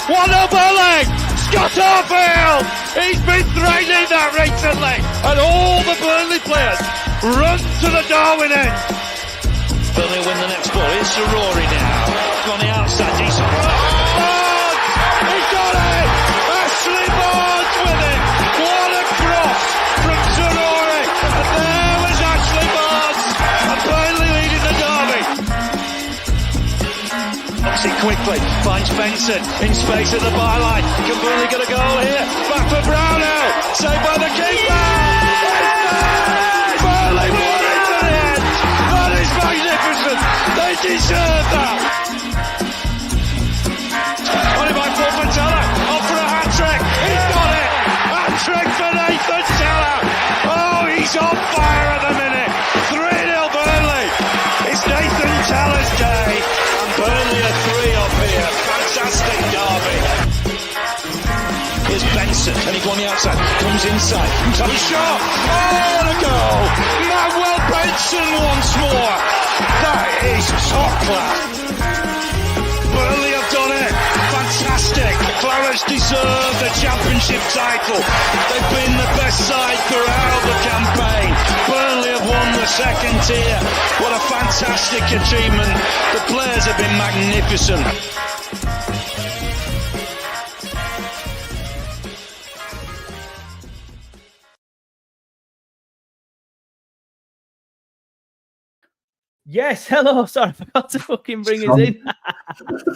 1-0 leg. Scott Arfield. He's been threatening that recently. And all the Burnley players run to the Darwin end. Burnley win the next ball. It's Rory now. On the outside. Decent. Barnes! He got it! Ashley Barnes with it! What a cross from Rory! And there was Ashley Barnes! And Burnley leading the derby. Obviously quickly finds Benson in space at the byline. Can Burnley get a goal here? Back for Brownell. Saved by the keeper. Burnley won it to the end. That is magnificent. They deserve that. On it by Fulton Teller. Off for a hat-trick. He's got it. Hat-trick for Nathan Teller. Oh, he's on fire at the minute. 3-0 Burnley. It's Nathan Teller's day. And Burnley are 3 up here. Fantastic derby. Here's Benson. Can he go on the outside? Comes inside. Top shot. Oh, what a goal. Manuel Benson once more. That is top class. Burnley have done it. Fantastic. Clarets deserve the championship title. They've been the best side throughout the campaign. Burnley have won the second tier. What a fantastic achievement. The players have been magnificent. Yes, hello. Sorry, I forgot to fucking bring us in.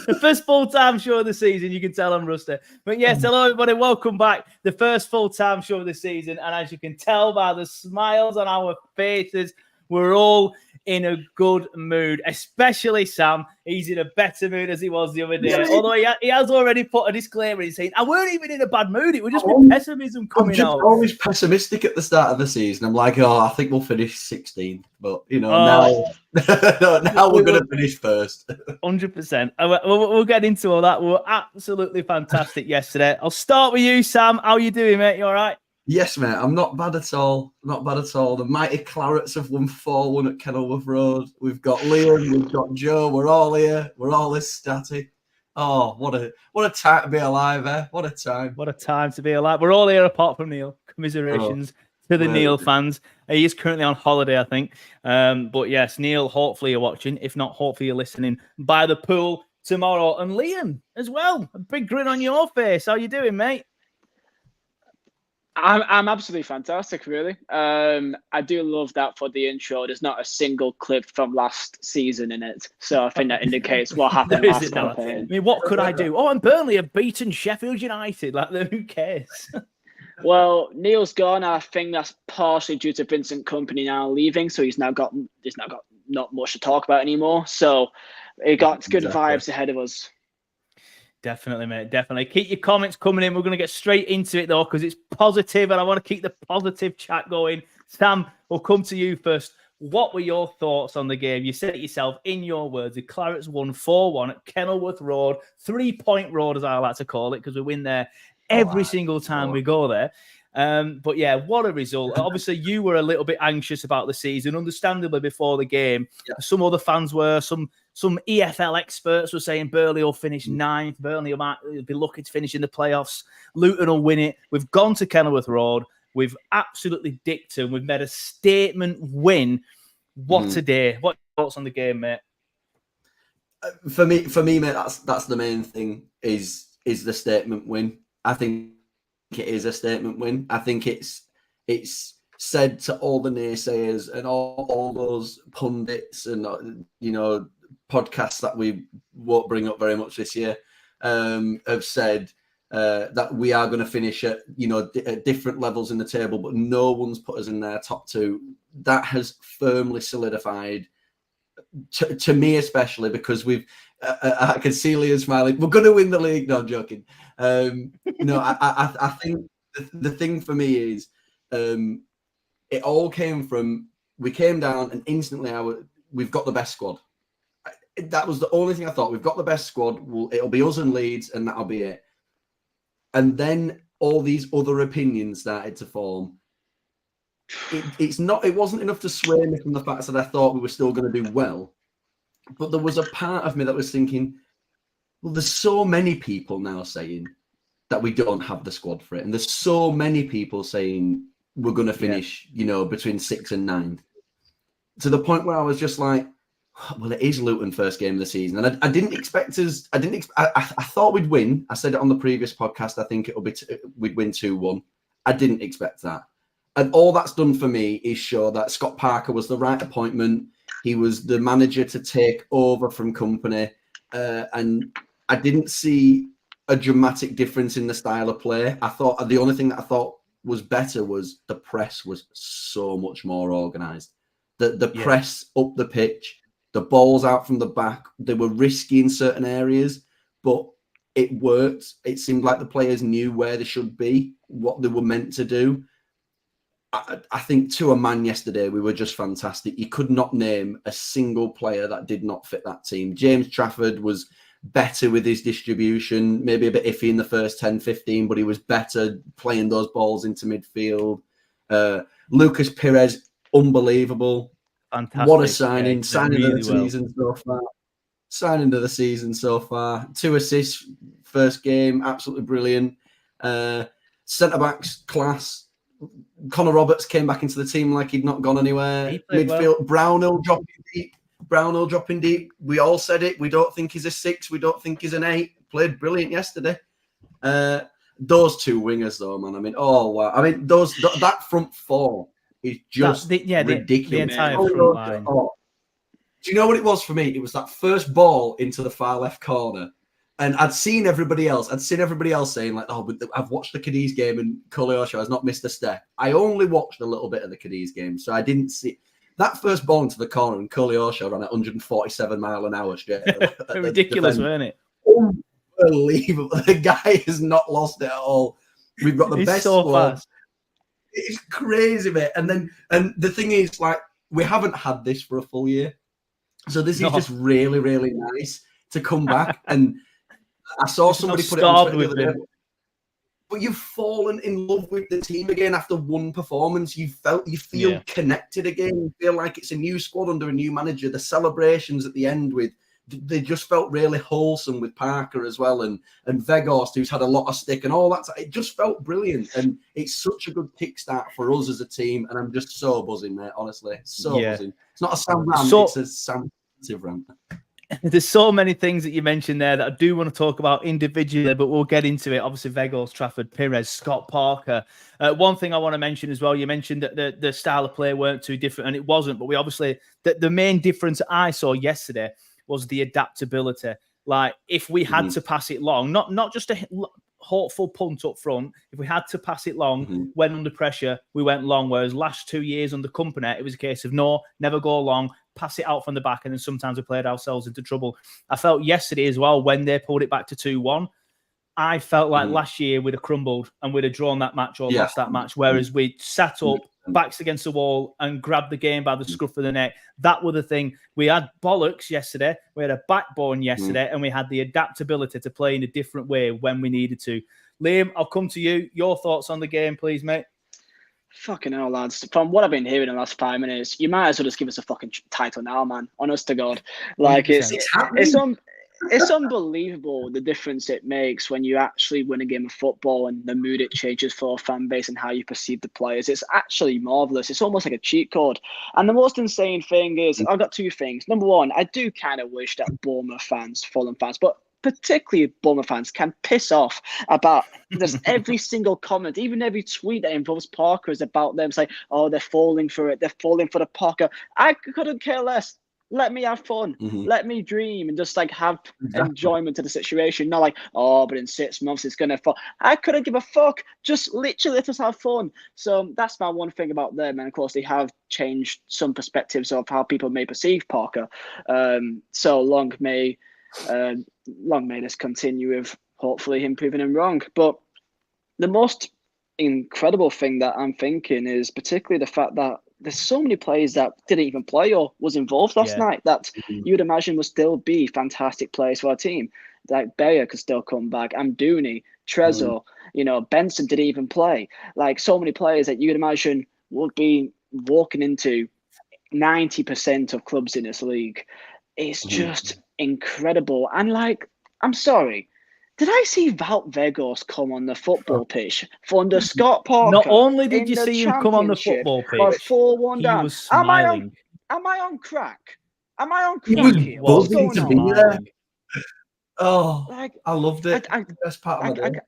The first full-time show of the season. You can tell I'm rusty. But yes, hello everybody. Welcome back. The first full-time show of the season. And as you can tell by the smiles on our faces, we're all in a good mood, especially Sam. He's in a better mood as he was the other day. Although he has already put a disclaimer in saying, I weren't even in a bad mood. It was just pessimism coming out. I'm always pessimistic at the start of the season. I'm like, I think we'll finish 16th. But, now we're going to finish first. 100%. We'll get into all that. We were absolutely fantastic yesterday. I'll start with you, Sam. How are you doing, mate? You all right? Yes, mate. I'm not bad at all. Not bad at all. The mighty Clarets have won 4-1 at Kenilworth Road. We've got Liam. We've got Joe. We're all here. We're all ecstatic. Oh, what a time to be alive, eh? What a time. What a time to be alive. We're all here apart from Neil. Commiserations to the Neil fans. He is currently on holiday, I think. But yes, Neil, hopefully you're watching. If not, hopefully you're listening by the pool tomorrow. And Liam as well. A big grin on your face. How you doing, mate? I'm absolutely fantastic, really. I do love that for the intro. There's not a single clip from last season in it. So I think that indicates what happened last campaign. I mean, what could I do? Oh, and Burnley have beaten Sheffield United. Like, who cares? Well, Neil's gone. I think that's partially due to Vincent Kompany now leaving. So he's now got not much to talk about anymore. So it got good vibes ahead of us. Definitely, mate. Definitely. Keep your comments coming in. We're going to get straight into it, though, because it's positive, and I want to keep the positive chat going. Sam, we'll come to you first. What were your thoughts on the game? You said it yourself in your words. The Clarets won 4-1 at Kenilworth Road, 3-point road, as I like to call it, because we win there every single time we go there. But yeah, what a result. Obviously, you were a little bit anxious about the season, understandably, before the game. Yeah. Some other fans were. Some EFL experts were saying Burnley will finish 9th. Burnley might be lucky to finish in the playoffs. Luton will win it. We've gone to Kenilworth Road. We've absolutely dicked them. We've made a statement win. What a day. What are your thoughts on the game, mate? For me, mate, that's the main thing is the statement win. I think it is a statement win. I think it's said to all the naysayers and all those pundits and podcasts that we won't bring up very much this year have said that we are going to finish at different levels in the table, but no one's put us in their top 2. That has firmly solidified to me, especially because I can see Leah smiling. We're going to win the league. No, I'm joking. I think the thing for me is it all came from we came down and instantly we've got the best squad. That was the only thing I thought. We've got the best squad. It'll be us and Leeds, and that'll be it. And then all these other opinions started to form. It wasn't enough to sway me from the fact that I thought we were still going to do well. But there was a part of me that was thinking, Well, there's so many people now saying that we don't have the squad for it. And there's so many people saying we're going to finish, between 6th and 9th. To the point where I was just like, well, it is Luton first game of the season. And I didn't expect us, I thought we'd win. I said it on the previous podcast. I think we'd win 2-1. I didn't expect that. And all that's done for me is show that Scott Parker was the right appointment. He was the manager to take over from Company. And I didn't see a dramatic difference in the style of play. I thought the only thing that I thought was better was the press was so much more organised. The press up the pitch, the balls out from the back, they were risky in certain areas, but it worked. It seemed like the players knew where they should be, what they were meant to do. I think to a man yesterday, we were just fantastic. You could not name a single player that did not fit that team. James Trafford was better with his distribution, maybe a bit iffy in the first 10, 15, but he was better playing those balls into midfield. Lucas Perez, unbelievable. Fantastic. What a signing. Yeah, signing really of the season so far. Signing of the season so far. 2 assists, first game, absolutely brilliant. Centre-backs, class. Connor Roberts came back into the team like he'd not gone anywhere. Midfield, well. Brownhill dropping deep. We all said it. We don't think he's a 6. We don't think he's an 8. Played brilliant yesterday. Those 2 wingers, though, man. I mean, oh wow. I mean, that front 4 is just ridiculous. The entire front line. Do you know what it was for me? It was that first ball into the far left corner. And I'd seen everybody else saying like, oh, but I've watched the Cadiz game and Koleosho has not missed a step. I only watched a little bit of the Cadiz game, so I didn't see that first ball into the corner and Koleosho ran at 147 mile an hour straight. Ridiculous, weren't it? Unbelievable. The guy has not lost it at all. We've got the best squad. Fast. It's crazy, mate. And the thing is, like, we haven't had this for a full year. So this is just really, really nice to come back. And I saw somebody put it on Twitter the other day. But you've fallen in love with the team again after one performance. You feel connected again. You feel like it's a new squad under a new manager. The celebrations at the end they just felt really wholesome with Parker as well, and Weghorst, who's had a lot of stick and all that. It just felt brilliant, and it's such a good kickstart for us as a team. And I'm just so buzzing, mate. Honestly, buzzing. It's not a Sam rant; it's a Sam rant. There's so many things that you mentioned there that I do want to talk about individually, but we'll get into it. Obviously, Weghorst, Trafford, Perez, Scott Parker. One thing I want to mention as well, you mentioned that the style of play weren't too different, and it wasn't. But we obviously, the main difference I saw yesterday was the adaptability. Like, if we had to pass it long, not just a hopeful punt up front, if we had to pass it long, when under pressure, we went long. Whereas last 2 years under Company, it was a case of no, never go long, pass it out from the back, and then sometimes we played ourselves into trouble. I felt yesterday as well, when they pulled it back to 2-1, I felt like last year we'd have crumbled and we'd have drawn that match or lost that match, whereas we sat up, backs against the wall, and grabbed the game by the scruff of the neck. That was the thing. We had bollocks yesterday, we had a backbone yesterday, and we had the adaptability to play in a different way when we needed to. Liam, I'll come to you. Your thoughts on the game, please, mate? Fucking hell, lads. From what I've been hearing in the last 5 minutes, you might as well just give us a fucking title now, man. Honest to God. Like, it's unbelievable the difference it makes when you actually win a game of football and the mood it changes for a fan base and how you perceive the players. It's actually marvellous. It's almost like a cheat code. And the most insane thing is, I've got 2 things. Number one, I do kind of wish that Bournemouth fans, Fulham fans, but particularly Bournemouth fans, can piss off about just every single comment, even every tweet that involves Parker is about them saying, oh, they're falling for it. They're falling for the Parker. I couldn't care less. Let me have fun. Let me dream and just like have enjoyment to the situation. Not like, oh, but in 6 months it's going to fall. I couldn't give a fuck. Just literally let us have fun. So that's my one thing about them. And of course, they have changed some perspectives of how people may perceive Parker. So long may this continue with hopefully him proving him wrong. But the most incredible thing that I'm thinking is particularly the fact that there's so many players that didn't even play or was involved last night that you'd imagine would still be fantastic players for our team. Like Beyer could still come back, Amdouni, Trezor, Benson didn't even play. Like, so many players that you'd imagine would be walking into 90% of clubs in this league. It's just incredible. And like, I'm sorry. Did I see Wout Weghorst come on the football pitch for under Scott Parker? Not only did you in the see him come on the Championship football or pitch, 4-1 he down. was smiling. Am I on crack? Am I on He crack was here? What's buzzing going to on? be there. Oh, Like, I loved it. Best part of my day.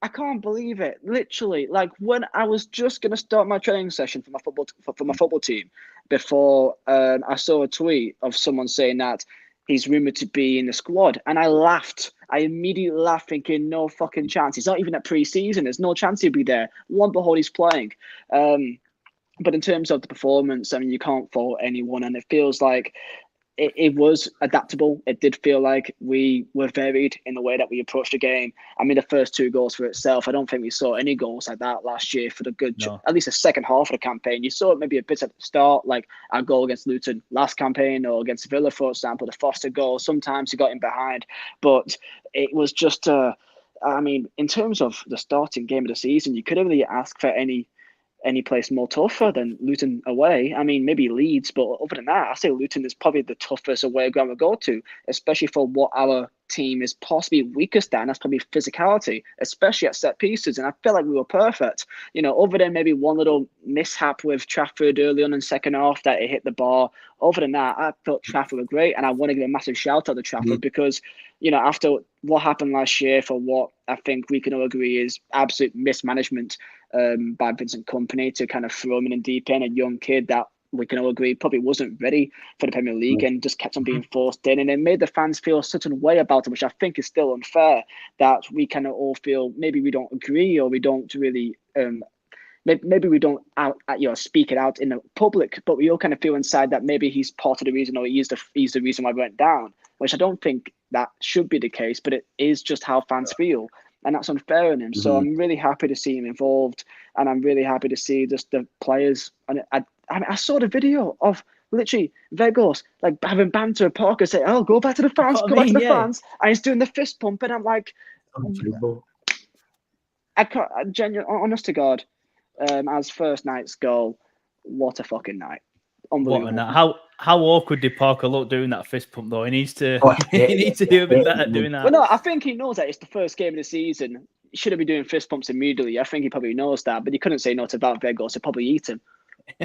I can't believe it. Literally, like when I was just gonna start my training session for my football team, before I saw a tweet of someone saying that he's rumored to be in the squad, and I laughed. I immediately laughed, thinking, "No fucking chance. He's not even at pre-season. There's no chance he'll be there." Lo and behold, he's playing. But in terms of the performance, I mean, you can't fault anyone, and it feels like it was adaptable. It did feel like we were varied in the way that we approached the game. I mean, the first 2 goals for itself, I don't think we saw any goals like that last year for at least the second half of the campaign. You saw it maybe a bit at the start, like our goal against Luton last campaign or against Villa, for example, the Foster goal. Sometimes he got in behind, but it was just, I mean, in terms of the starting game of the season, you couldn't really ask for any place more tougher than Luton away. I mean, maybe Leeds, but other than that, I say Luton is probably the toughest away ground we go to, especially for what our team is possibly weakest at, and that's probably physicality, especially at set pieces. And I feel like we were perfect. You know, other than maybe one little mishap with Trafford early on in the second half that it hit the bar. Other than that, I thought Trafford were great, and I want to give a massive shout out to Trafford because, you know, after what happened last year, for what I think we can all agree is absolute mismanagement by Vincent Kompany to kind of throw him in the deep end, a young kid that we can all agree probably wasn't ready for the Premier League and just kept on being forced in, and it made the fans feel a certain way about him, which I think is still unfair, that we kind of all feel maybe we don't agree or we don't really maybe we don't speak it out in the public, but we all kind of feel inside that maybe he's part of the reason, or he's the reason why we went down, which I don't think that should be the case, but it is just how fans feel. And that's unfair on him. So I'm really happy to see him involved, and I'm really happy to see just the players. And I saw the video of literally Weghorst like having banter with Parker, say, "Oh, go back to the fans, fans," and he's doing the fist pump, and I'm like, I can't. Genuinely, honest to God, as first night's goal, what a fucking night! Unbelievable. What a night. How awkward did Parker look doing that fist pump though? He needs to do a bit better at doing that. Well, no, I think he knows that it's the first game of the season. He shouldn't be doing fist pumps immediately. I think he probably knows that, but he couldn't say no to Wout Weghorst. He'd probably eat him.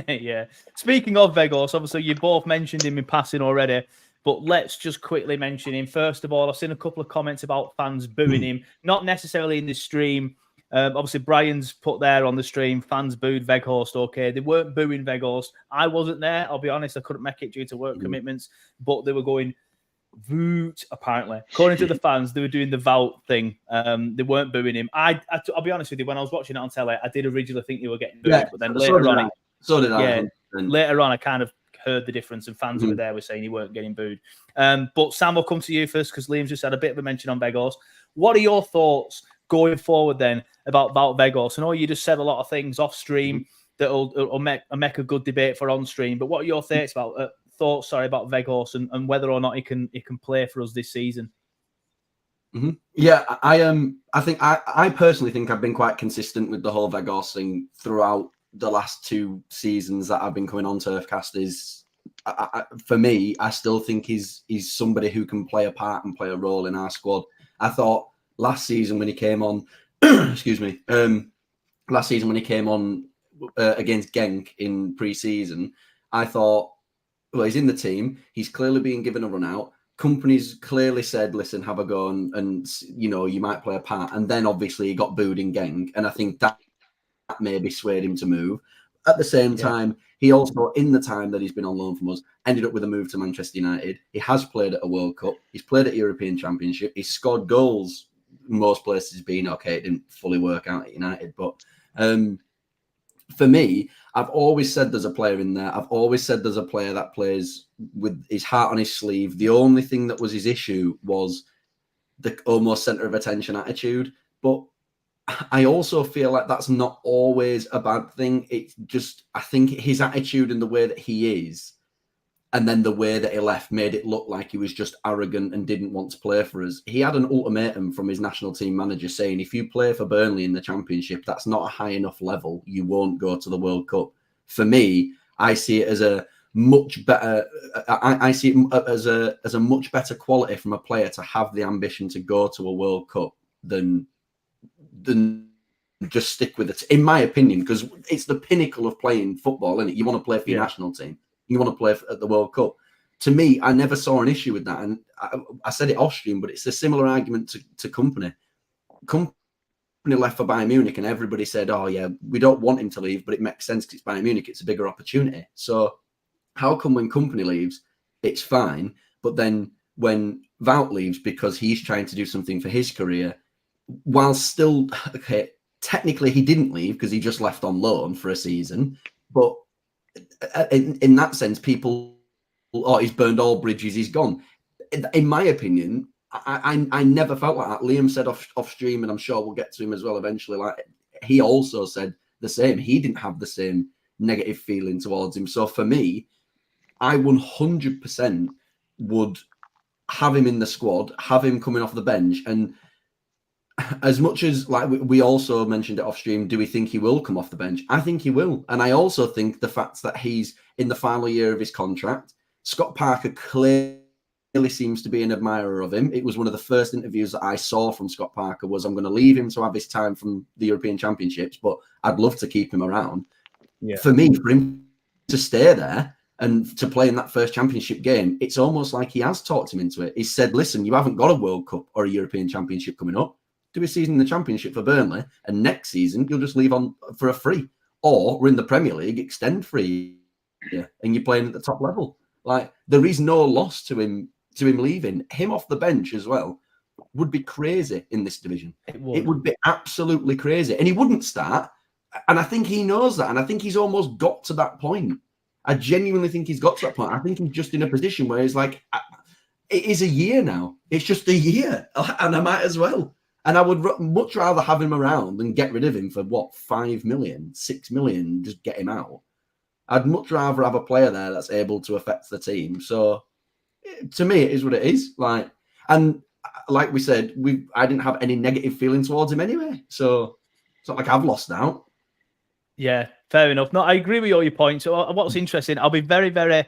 Yeah. Speaking of Weghorst, obviously you both mentioned him in passing already, but let's just quickly mention him. First of all, I've seen a couple of comments about fans booing him, not necessarily in the stream. Obviously, Brian's put there on the stream, fans booed Weghorst. Okay, they weren't booing Weghorst. I wasn't there. I'll be honest, I couldn't make it due to work commitments, but they were going Voot, apparently. According to the fans, they were doing the Vout thing. They weren't booing him. I'll be honest with you, when I was watching it on telly, I did originally think they were getting booed, but then later on, later on, I kind of heard the difference, and fans who were there were saying he weren't getting booed. But Sam, will come to you first because Liam's just had a bit of a mention on Weghorst. What are your thoughts going forward then about Weghorst? I know you just said a lot of things off stream that'll make a good debate for on stream, but what are your thoughts about Weghorst and whether or not he can play for us this season? Yeah, I personally think I've been quite consistent with the whole Weghorst thing throughout the last 2 seasons that I've been coming on TurfCast. For me, I still think he's somebody who can play a part and play a role in our squad. I thought last season when he came on, excuse me, last season when he came on against Genk in pre-season, I thought, well, he's in the team. He's clearly being given a run out. Companies clearly said, listen, have a go and you know, you might play a part. And then obviously he got booed in Genk. And I think that maybe swayed him to move. At the same time, he also, in the time that he's been on loan from us, ended up with a move to Manchester United. He has played at a World Cup. He's played at European Championship. He's scored goals in most places been. Okay, it didn't fully work out at United. But for me, I've always said there's a player in there. I've always said there's a player that plays with his heart on his sleeve. The only thing that was his issue was the almost centre of attention attitude. But I also feel like that's not always a bad thing. It's just, I think his attitude and the way that he is, and then the way that he left made it look like he was just arrogant and didn't want to play for us. He had an ultimatum from his national team manager saying, if you play for Burnley in the Championship, that's not a high enough level, you won't go to the World Cup. For me, I see it as a much better. I see it as a much better quality from a player to have the ambition to go to a World Cup than just stick with it, in my opinion, because it's the pinnacle of playing football, isn't it? You want to play for your national team. You want to play at the World Cup. To me, I never saw an issue with that. And I said it off stream, but it's a similar argument to Company. Company left for Bayern Munich and everybody said, oh yeah, we don't want him to leave, but it makes sense because it's Bayern Munich. It's a bigger opportunity. So how come when Company leaves, it's fine, but then when Wout leaves because he's trying to do something for his career, while still, okay, technically he didn't leave because he just left on loan for a season, but in that sense, people, oh, he's burned all bridges, he's gone. In my opinion, I never felt like that. Liam said off stream, and I'm sure we'll get to him as well eventually, like he also said the same. He didn't have the same negative feeling towards him. So for me, I 100% would have him in the squad, have him coming off the bench. And as much as, like we also mentioned it off stream, do we think he will come off the bench? I think he will. And I also think the fact that he's in the final year of his contract, Scott Parker clearly seems to be an admirer of him. It was one of the first interviews that I saw from Scott Parker was, I'm going to leave him to have his time from the European Championships, but I'd love to keep him around. Yeah. For me, for him to stay there and to play in that first Championship game, it's almost like he has talked him into it. He said, listen, you haven't got a World Cup or a European Championship coming up. Do a season in the Championship for Burnley, and next season you'll just leave on for a free. Or we're in the Premier League, extend free, and you're playing at the top level. Like, there is no loss to him leaving. Him off the bench as well would be crazy in this division. It would be absolutely crazy. And he wouldn't start. And I think he knows that. And I think he's almost got to that point. I genuinely think he's got to that point. I think he's just in a position where he's like, it is a year now. It's just a year. And I might as well. And I would much rather have him around than get rid of him for, 5 million, 6 million, just get him out. I'd much rather have a player there that's able to affect the team. So, to me, it is what it is. Like we said, I didn't have any negative feeling towards him anyway. So, it's not like I've lost out. Yeah, fair enough. No, I agree with all your points. So what's interesting, I'll be very, very,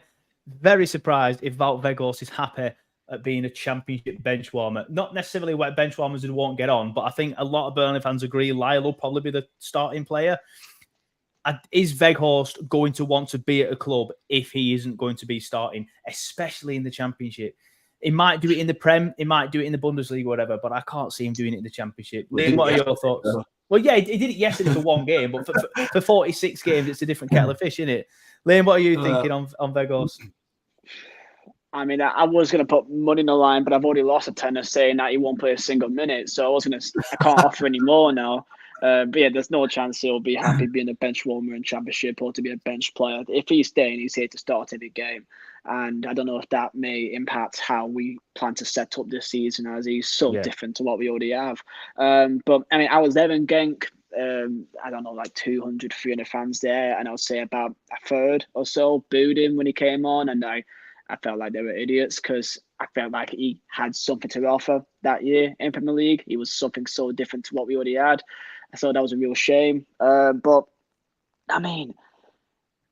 very surprised if Wout Weghorst is happy at being a Championship bench warmer. Not necessarily where bench warmers who won't get on, but I think a lot of Burnley fans agree Lyle will probably be the starting player. Is Weghorst going to want to be at a club if he isn't going to be starting, especially in the Championship? He might do it in the Prem, he might do it in the Bundesliga, whatever, but I can't see him doing it in the Championship. Liam, what are your thoughts? Well, yeah, he did it yesterday for one game, but for 46 games, it's a different kettle of fish, isn't it? Liam, what are you thinking on Weghorst? I mean, I was going to put money in the line, but I've already lost a tenner saying that he won't play a single minute. So I can't offer any more now. But yeah, there's no chance he'll be happy being a bench warmer in Championship or to be a bench player. If he's staying, he's here to start every game. And I don't know if that may impact how we plan to set up this season, as he's so different to what we already have. But I mean, I was there in Genk. I don't know, like 200, 300 fans there. And I would say about a third or so booed him when he came on. And I felt like they were idiots because I felt like he had something to offer that year in Premier League. He was something so different to what we already had. So that was a real shame. But I mean,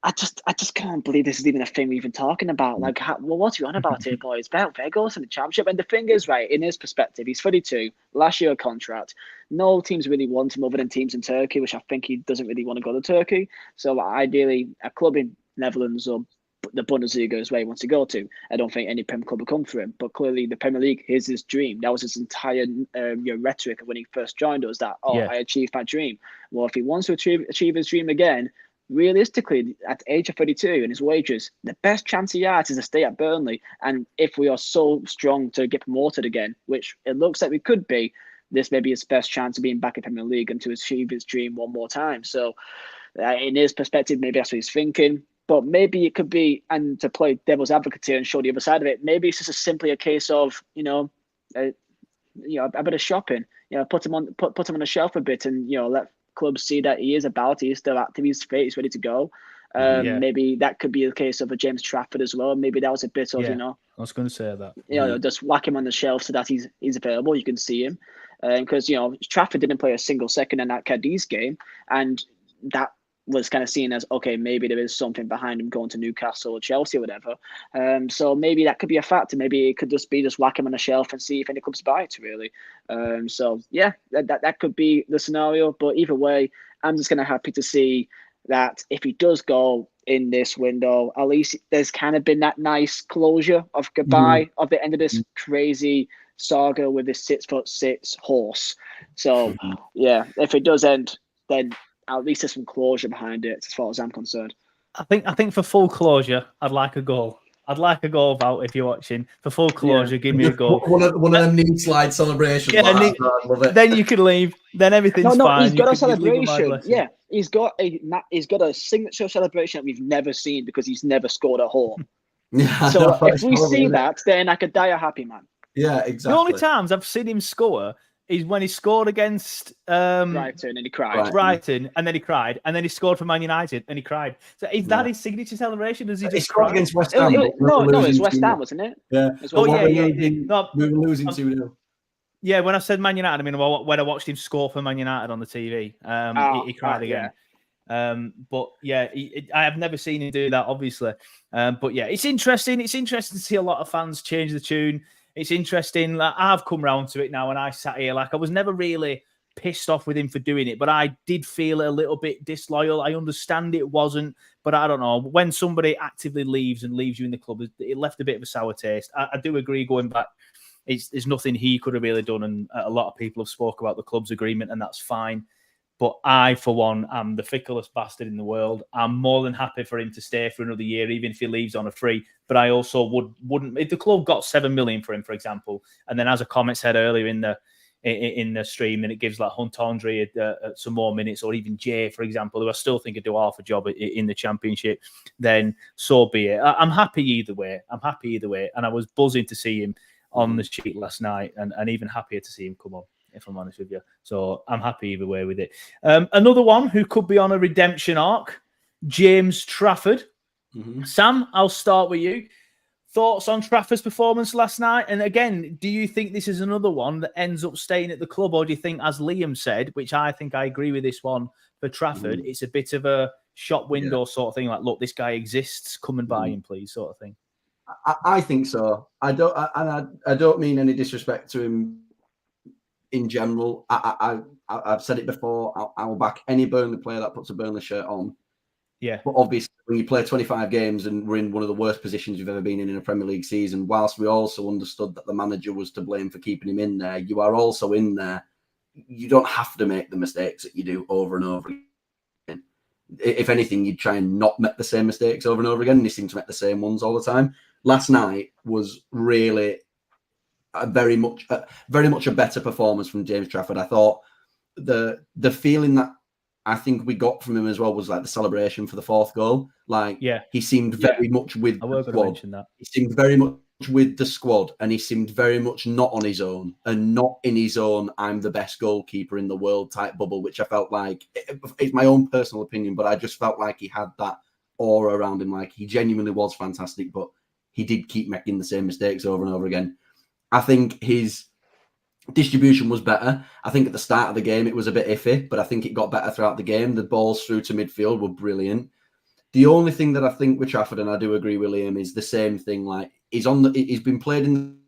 I just can't believe this is even a thing we're even talking about. Like, what are you on about here, boys? Weghorst in the Championship. And the thing is, right, in his perspective, he's 32, last year contract. No teams really want him other than teams in Turkey, which I think he doesn't really want to go to Turkey. So ideally, a club in Netherlands or the Bundesliga is where he wants to go to. I don't think any Premier club will come for him. But clearly, the Premier League is his dream. That was his entire rhetoric when he first joined us, that, I achieved my dream. Well, if he wants to achieve his dream again, realistically, at the age of 32 and his wages, the best chance he has is to stay at Burnley. And if we are so strong to get promoted again, which it looks like we could be, this may be his best chance of being back in Premier League and to achieve his dream one more time. So, in his perspective, maybe that's what he's thinking. But maybe it could be, and to play devil's advocate here and show the other side of it, maybe it's just simply a case of, a bit of shopping. Put him on the shelf a bit, and let clubs see that he is still active, he's fit, he's ready to go. Maybe that could be the case of a James Trafford as well. Maybe that was a bit of, I was going to say that. Just whack him on the shelf so that he's available. You can see him, because Trafford didn't play a single second in that Cadiz game, and that was kind of seen as, okay, maybe there is something behind him going to Newcastle or Chelsea or whatever. So maybe that could be a factor. Maybe it could just be whack him on a shelf and see if any clubs buy it, really. So yeah, that could be the scenario. But either way, I'm just kind of happy to see that if he does go in this window, at least there's kind of been that nice closure of goodbye of the end of this crazy saga with this 6'6" horse. So yeah, if it does end, then at least there's some closure behind it, as far as I'm concerned. I think for full closure, I'd like a goal. I'd like a goal about if you're watching. For full closure, give me a goal. One of them knee slide celebrations. Yeah, I love it. Then you can leave. Then everything's fine. He's got a celebration. Yeah, he's got a signature celebration that we've never seen because he's never scored a goal. So if we see that, then I could die a happy man. Yeah, exactly. The only times I've seen him score is when he scored against Brighton and he cried. Brighton, and then he cried, and then he scored for Man United and he cried. So is that his signature celebration? Does he just cry against West Ham? No, it's West Ham, wasn't it? Yeah. No, we were losing 2-0. Yeah, when I said Man United, I mean when I watched him score for Man United on the TV, he cried again. Yeah. But yeah, I have never seen him do that, obviously. But yeah, it's interesting. It's interesting to see a lot of fans change the tune. It's interesting. Like, I've come round to it now, and I sat here like I was never really pissed off with him for doing it, but I did feel a little bit disloyal. I understand it wasn't, but I don't know. When somebody actively leaves you in the club, it left a bit of a sour taste. I do agree. Going back, there's nothing he could have really done, and a lot of people have spoke about the club's agreement, and that's fine. But I, for one, am the ficklest bastard in the world. I'm more than happy for him to stay for another year, even if he leaves on a free. But I also wouldn't if the club got 7 million for him, for example, and then as a comment said earlier in the stream, and it gives like Hunt Andre some more minutes, or even Jay, for example, who I still think could do half a job in the Championship, then so be it. I'm happy either way. And I was buzzing to see him on the sheet last night, and even happier to see him come on, if I'm honest with you. So I'm happy either way with it. Another one who could be on a redemption arc, James Trafford. Sam, I'll start with you. Thoughts on Trafford's performance last night? And again, do you think this is another one that ends up staying at the club? Or do you think, as Liam said, which I think I agree with this one for Trafford, it's a bit of a shop window sort of thing, like, look, this guy exists, come and buy him, please, sort of thing? I think so. I don't mean any disrespect to him in general. I've said it before. I will back any Burnley player that puts a Burnley shirt on. Yeah. But obviously, when you play 25 games and we're in one of the worst positions you've ever been in a Premier League season, whilst we also understood that the manager was to blame for keeping him in there, you are also in there. You don't have to make the mistakes that you do over and over again. If anything, you'd try and not make the same mistakes over and over again, and you seem to make the same ones all the time. Last night was really very much a better performance from James Trafford. I thought the feeling that I think we got from him as well was like the celebration for the fourth goal. Like, he seemed very much with the squad. He seemed very much with the squad, and he seemed very much not on his own, and not in his own I'm the best goalkeeper in the world type bubble, which I felt like, it's my own personal opinion, but I just felt like he had that aura around him. Like, he genuinely was fantastic, but he did keep making the same mistakes over and over again. I think his distribution was better. I think at the start of the game it was a bit iffy, but I think it got better throughout the game. The balls through to midfield were brilliant. The only thing that I think with Trafford, and I do agree with Liam, is the same thing. Like, he's been played in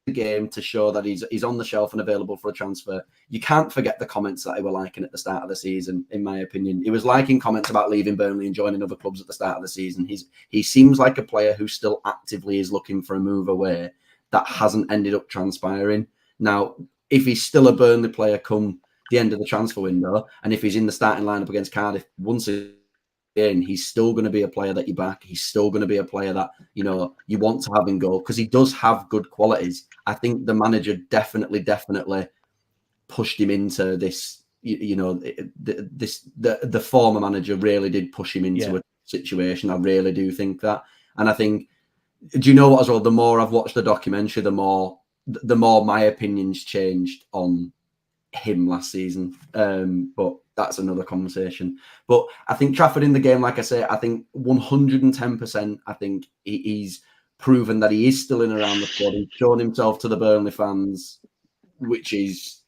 the game to show that he's on the shelf and available for a transfer. You can't forget the comments that they were liking at the start of the season, in my opinion. He was liking comments about leaving Burnley and joining other clubs at the start of the season. He seems like a player who still actively is looking for a move away that hasn't ended up transpiring. Now, if he's still a Burnley player come the end of the transfer window, and if he's in the starting lineup against Cardiff, once again, he's still going to be a player that you back. He's still going to be a player that, you know, you want to have in goal, because he does have good qualities. I think the manager definitely pushed him into this, the former manager really did push him into a situation. I really do think that. And I think, do you know what as well? The more I've watched the documentary, the more my opinions changed on him last season. But that's another conversation. But I think Trafford in the game, like I say, I think 110%, I think he's proven that he is still in around the squad. He's shown himself to the Burnley fans, which is,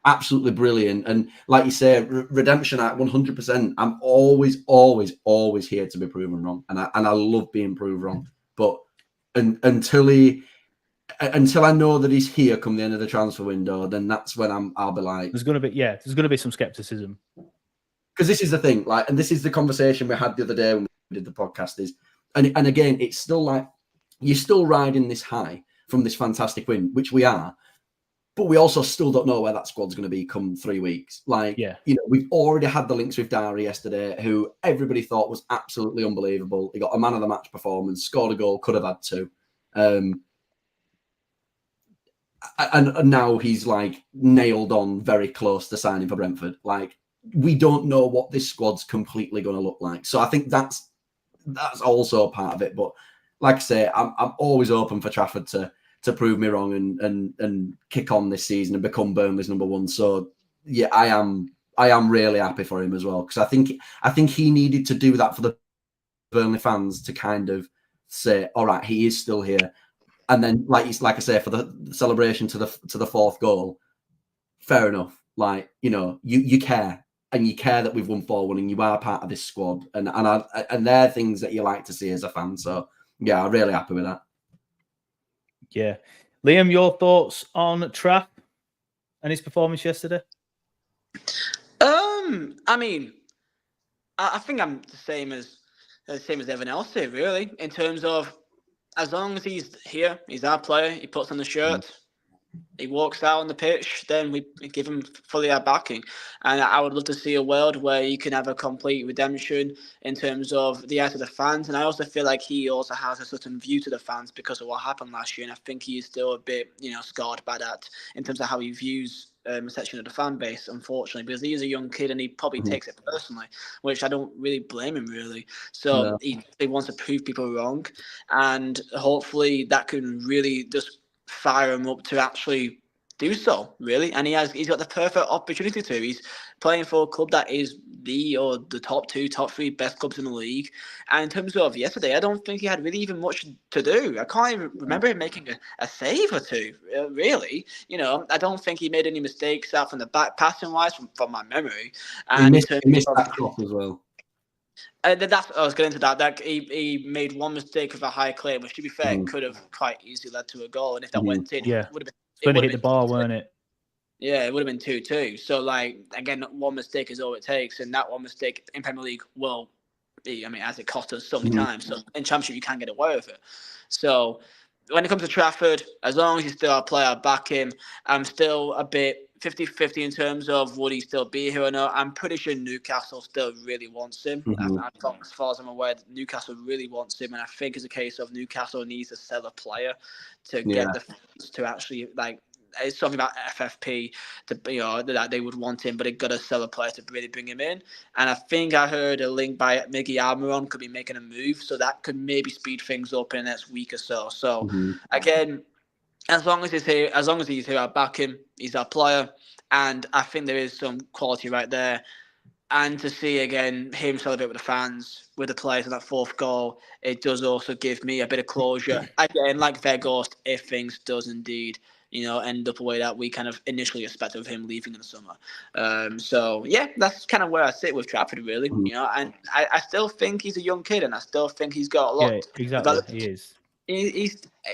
absolutely brilliant. And like you say, redemption at 100%. I'm always here to be proven wrong, and I love being proved wrong. But until I know that he's here come the end of the transfer window, then that's when I'll be like, there's going to be some skepticism. Because this is the thing, like, and this is the conversation we had the other day when we did the podcast. And again, it's still like you're still riding this high from this fantastic win, which we are, but we also still don't know where that squad's going to be come 3 weeks. Like, we've already had the links with Dari yesterday, who everybody thought was absolutely unbelievable. He got a man of the match performance, scored a goal, could have had 2. And now he's like nailed on very close to signing for Brentford. Like, we don't know what this squad's completely going to look like. So I think that's also a part of it. But like I say, I'm always open for Trafford to prove me wrong and kick on this season and become Burnley's number 1. So yeah, I am really happy for him as well, because I think he needed to do that for the Burnley fans to kind of say, all right, he is still here. And then like I say, for the celebration to the 4th goal, fair enough. Like, you care. And you care that we've won 4-1 and you are part of this squad. And they're things that you like to see as a fan. So, yeah, I'm really happy with that. Yeah. Liam, your thoughts on Traff and his performance yesterday? I mean, I think I'm the same as everyone else here, really, in terms of as long as he's here, he's our player, he puts on the shirt, he walks out on the pitch, then we give him fully our backing. And I would love to see a world where you can have a complete redemption in terms of the eyes of the fans. And I also feel like he also has a certain view to the fans because of what happened last year. And I think he is still a bit, scarred by that in terms of how he views a section of the fan base, unfortunately, because he is a young kid and he probably takes it personally, which I don't really blame him, really. So he wants to prove people wrong. And hopefully that can really just fire him up to actually do so, really. And he's got the perfect opportunity to. He's playing for a club that is the top 2, top 3 best clubs in the league. And in terms of yesterday, I don't think he had really even much to do. I can't even remember him making a save or 2, really. I don't think he made any mistakes out from the back, passing-wise, from my memory. And he missed that cross as well. I was getting into that. That he made one mistake with a high claim, which, to be fair, could have quite easily led to a goal. And if that went in, it would have been. When it hit the bar, weren't it? Yeah, it would have been 2-2. So, like, again, one mistake is all it takes, and that one mistake in Premier League will be, as it cost us so many times. So in Championship, you can't get away with it. So when it comes to Trafford, as long as he's still our player, I back him. I'm still a bit 50-50 in terms of would he still be here or not. I'm pretty sure Newcastle still really wants him. As far as I'm aware, Newcastle really wants him, and I think it's a case of Newcastle needs to sell a player to get the funds to actually, like, it's something about FFP that they would want him, but they got to sell a player to really bring him in. And I think I heard a link by Miggy Almiron could be making a move, so that could maybe speed things up in the next week or so. So again, as long as he's here, I back him. He's our player, and I think there is some quality right there. And to see again him celebrate with the fans, with the players in that 4th goal, it does also give me a bit of closure. Again, like Weghorst, if things does indeed end up a way that we kind of initially expected of him leaving in the summer. So yeah, that's kind of where I sit with Trafford, really. And I still think he's a young kid, and I still think he's got a lot. Yeah, exactly. He is.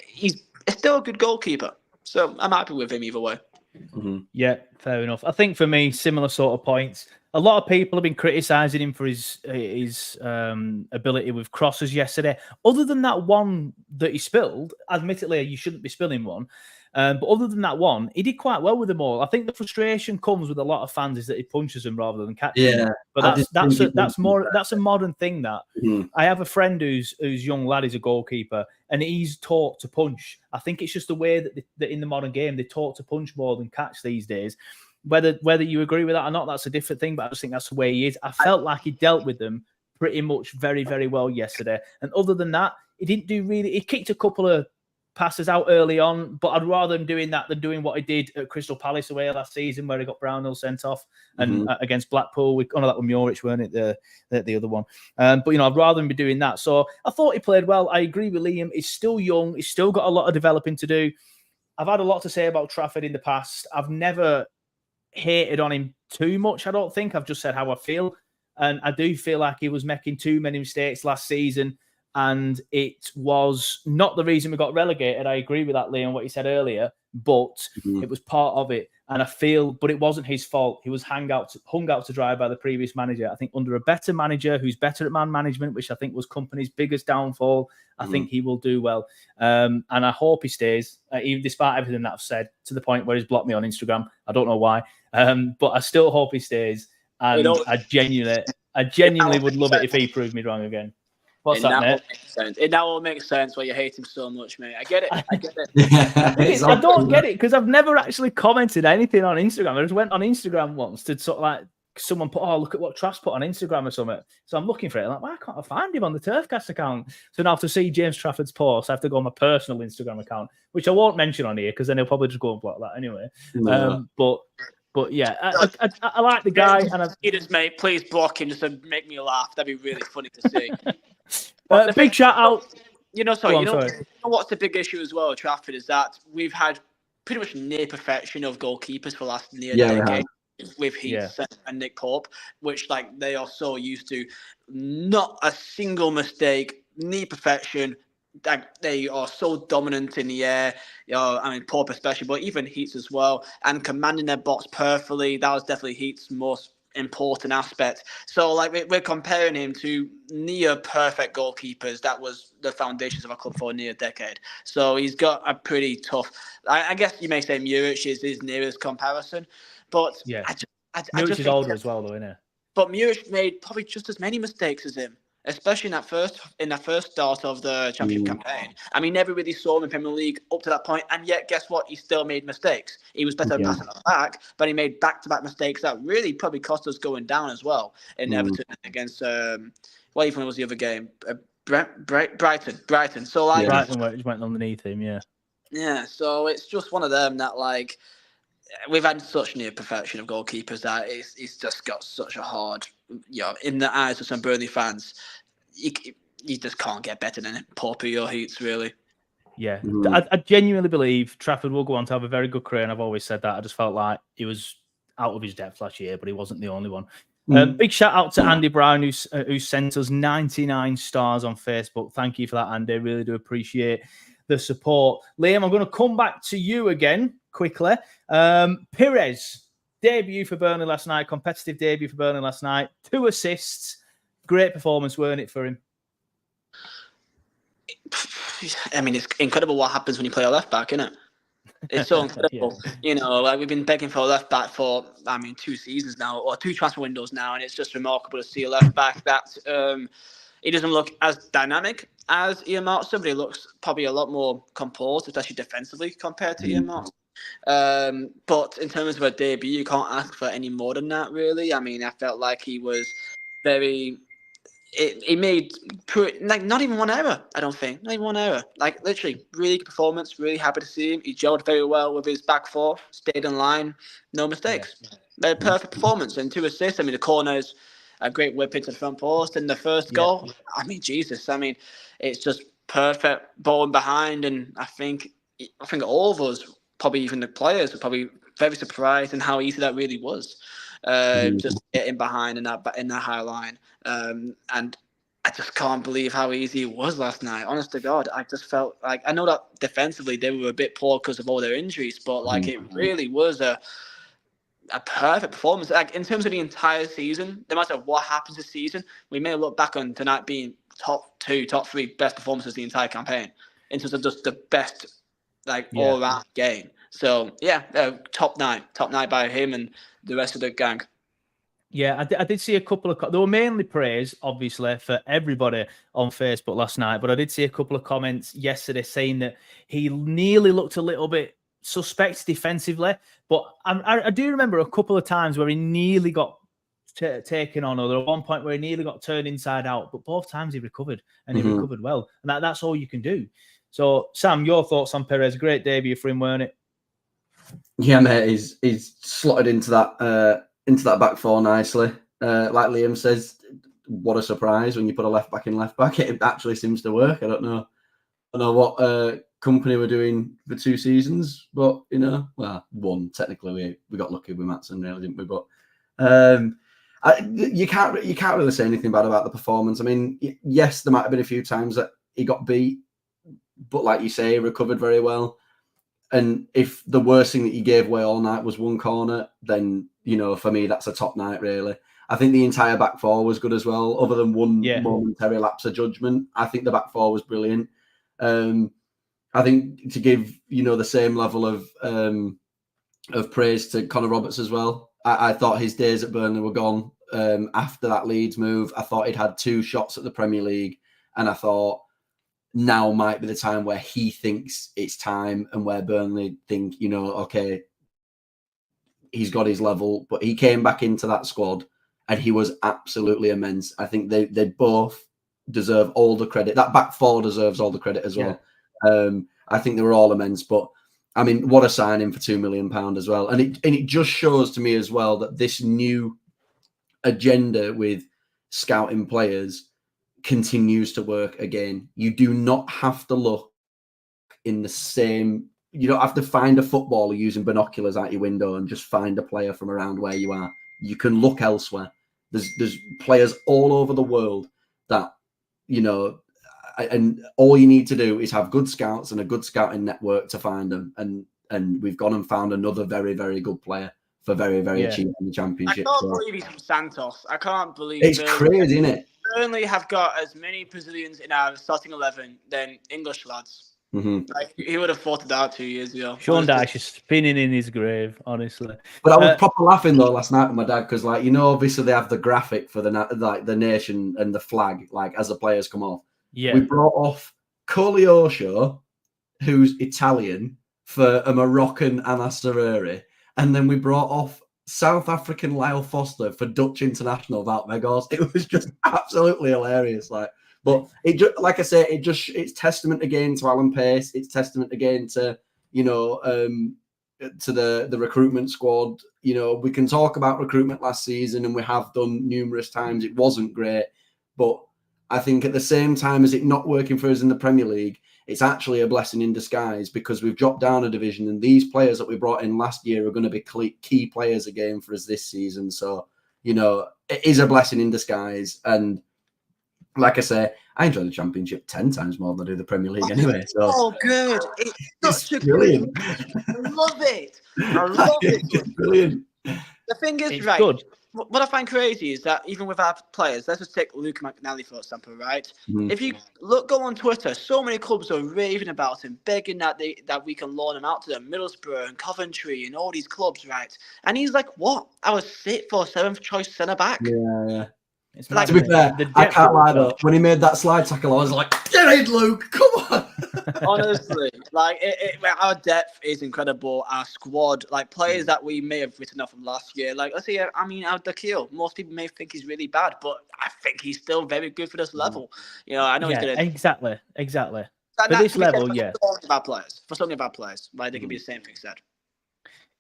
He's still a good goalkeeper, so I'm happy with him either way. Yeah, fair enough. I think for me, similar sort of points. A lot of people have been criticising him for his ability with crosses yesterday. Other than that one that he spilled, admittedly, you shouldn't be spilling one. But other than that one, he did quite well with them all. I think the frustration comes with a lot of fans is that he punches them rather than catches them. But that's a modern thing. That I have a friend who's young lad is a goalkeeper, and he's taught to punch. I think it's just the way that in the modern game they taught to punch more than catch these days. Whether you agree with that or not, that's a different thing. But I just think that's the way he is. I felt like he dealt with them pretty much very, very well yesterday. And other than that, he didn't do really. He kicked a couple of passes out early on, but I'd rather him doing that than doing what he did at Crystal Palace away last season, where he got Brownhill sent off, and against Blackpool, that was Muric, weren't it? The other one. But I'd rather him be doing that. So I thought he played well. I agree with Liam. He's still young. He's still got a lot of developing to do. I've had a lot to say about Trafford in the past. I've never hated on him too much, I don't think. I've just said how I feel. And I do feel like he was making too many mistakes last season. And it was not the reason we got relegated. I agree with that, Liam, what you said earlier, but it was part of it. And I feel, but it wasn't his fault. He was hung out to dry by the previous manager. I think under a better manager who's better at man management, which I think was Kompany's biggest downfall, I think he will do well. And I hope he stays, even despite everything that I've said, to the point where he's blocked me on Instagram. I don't know why, but I still hope he stays. And I genuinely would love it if he proved me wrong again. What's that, mate? It now all makes sense why you hate him so much, mate. I get it. I don't get it because I've never actually commented anything on Instagram. I just went on Instagram once to sort of like someone put, look at what Traff's put on Instagram or something. So I'm looking for it. I'm like, why can't I find him on the TurfCast account? So now to see James Trafford's post, I have to go on my personal Instagram account, which I won't mention on here because then he'll probably just go and block that anyway. No. But yeah, I like the guy. And mate, please block him just to make me laugh. That'd be really funny to see. Big shout out. Sorry. What's the big issue as well at Trafford is that we've had pretty much near perfection of goalkeepers for the last near decade with Heath and Nick Pope, which like they are so used to. Not a single mistake, near perfection. Like they are so dominant in the air, Pope especially, but even Heath as well, and commanding their box perfectly. That was definitely Heath's most important aspect. So like we're comparing him to near perfect goalkeepers. That was the foundations of our club for a near decade. So he's got a pretty tough. I guess you may say Muric is his nearest comparison, but Muric is older as well, though, isn't he? But Muric made probably just as many mistakes as him, especially in that first start of the championship campaign. I mean, everybody saw him in Premier League up to that point, and yet, guess what? He still made mistakes. He was better at passing at the back, but he made back-to-back mistakes that really probably cost us going down as well in Everton against, even was the other game? Brighton. So, like... Brighton went underneath him, Yeah, so it's just one of them that, like, we've had such near perfection of goalkeepers that it's just got such a hard... in the eyes of some Burnley fans, you just can't get better than Pope or Heath, really. Yeah, I genuinely believe Trafford will go on to have a very good career, and I've always said that. I just felt like he was out of his depth last year, but he wasn't the only one. Big shout out to Andy Brown, who sent us 99 stars on Facebook. Thank you for that, Andy. Really do appreciate the support. Liam, I'm going to come back to you again quickly. Perez. Debut for Burnley last night, competitive debut for Burnley last night. 2 assists. Great performance, weren't it, for him? I mean, it's incredible what happens when you play a left back, isn't it? It's so incredible. Like we've been begging for a left back for, 2 seasons now, or 2 transfer windows now, and it's just remarkable to see a left back that he doesn't look as dynamic as Ian Martin, but he looks probably a lot more composed, especially defensively compared to Ian Martin. But in terms of a debut, you can't ask for any more than that, really. I mean, I felt like he was very... He made not even one error, I don't think. Not even one error. Like, literally, really good performance. Really happy to see him. He gelled very well with his back four. Stayed in line. No mistakes. Very perfect performance. And 2 assists. I mean, the corners, a great whip into the front post. And the first goal, I mean, Jesus. I mean, it's just perfect ball behind. And I think all of us, probably even the players, were probably very surprised in how easy that really was. Just getting behind in that high line. And I just can't believe how easy it was last night. Honest to God, I just felt like, I know that defensively they were a bit poor because of all their injuries, but like it really was a perfect performance. Like in terms of the entire season, no matter what happens this season, we may look back on tonight being top 2, top 3 best performances the entire campaign in terms of just the best all around game. So top 9 by him and the rest of the gang. Yeah, I did see a couple of... There were mainly praise, obviously, for everybody on Facebook last night, but I did see a couple of comments yesterday saying that he nearly looked a little bit suspect defensively, but I do remember a couple of times where he nearly got taken on, or there was one point where he nearly got turned inside out, but both times he recovered, and he recovered well, and that's all you can do. So, Sam, your thoughts on Perez? Great debut for him, weren't it? Yeah, mate, he's slotted into that back four nicely. Like Liam says, what a surprise when you put a left back in left back. It actually seems to work. I don't know what Company were doing for 2 seasons, but one technically. We got lucky with Matson, really, didn't we? But you can't really say anything bad about the performance. I mean, yes, there might have been a few times that he got beat, but like you say, he recovered very well. And if the worst thing that he gave away all night was one corner, then for me that's a top night, really. I think the entire back four was good as well, other than one momentary lapse of judgment. I think the back four was brilliant. I think to give the same level of praise to Connor Roberts as well. I thought his days at Burnley were gone after that Leeds move. I thought he'd had 2 shots at the Premier League, and I thought now might be the time where he thinks it's time, and where Burnley think, okay, he's got his level. But he came back into that squad, and he was absolutely immense. I think they both deserve all the credit. That back four deserves all the credit as well. I think they were all immense, but I mean, what a signing for £2 million as well. And it just shows to me as well that this new agenda with scouting players continues to work again. You do not have to look in the same, you don't have to find a footballer using binoculars out your window and just find a player from around where you are. You can look elsewhere. There's players all over the world that, and all you need to do is have good scouts and a good scouting network to find them. And we've gone and found another very, very good player for very, very cheap in the Championship. I can't believe he's from Santos. I can't believe it's crazy, isn't it? Burnley have got as many Brazilians in our starting 11 than English lads. Mm-hmm. Like, he would have fought it out 2 years ago. Sean Dyche is spinning in his grave, honestly. But I was proper laughing though last night with my dad because, obviously they have the graphic for the nation and the flag, as the players come off. Yeah, we brought off Cogliosho, who's Italian, for a Moroccan Anas Saruri, and then we brought off South African Lyle Foster for Dutch international Wout Weghorst. It was just absolutely hilarious. But it just, like I say, it's testament again to Alan Pace. It's testament again to to the recruitment squad. We can talk about recruitment last season, and we have done numerous times. It wasn't great, but I think at the same time as it not working for us in the Premier League, it's actually a blessing in disguise because we've dropped down a division, and these players that we brought in last year are going to be key players again for us this season. So, it is a blessing in disguise. And like I say, I enjoy the Championship 10 times more than I do the Premier League anyway. So good. It's brilliant. I love it. I love it. It's brilliant. The thing is, it's right, good. What I find crazy is that even with our players, let's just take Luke McNally for example, right? Mm-hmm. If you go on Twitter, so many clubs are raving about him, begging that we can loan him out to them, Middlesbrough and Coventry and all these clubs, right? And he's like, "What? I was 6th or 7th choice centre back." Yeah. It's to be fair, I can't lie though. When he made that slide tackle, I was like, "Get in, Luke! Come on!" Honestly, our depth is incredible. Our squad, players that we may have written off from last year, let's say, our Dakil. Most people may think he's really bad, but I think he's still very good for this level. I know he's gonna exactly. For that this level, For some of our players, there could be the same thing said.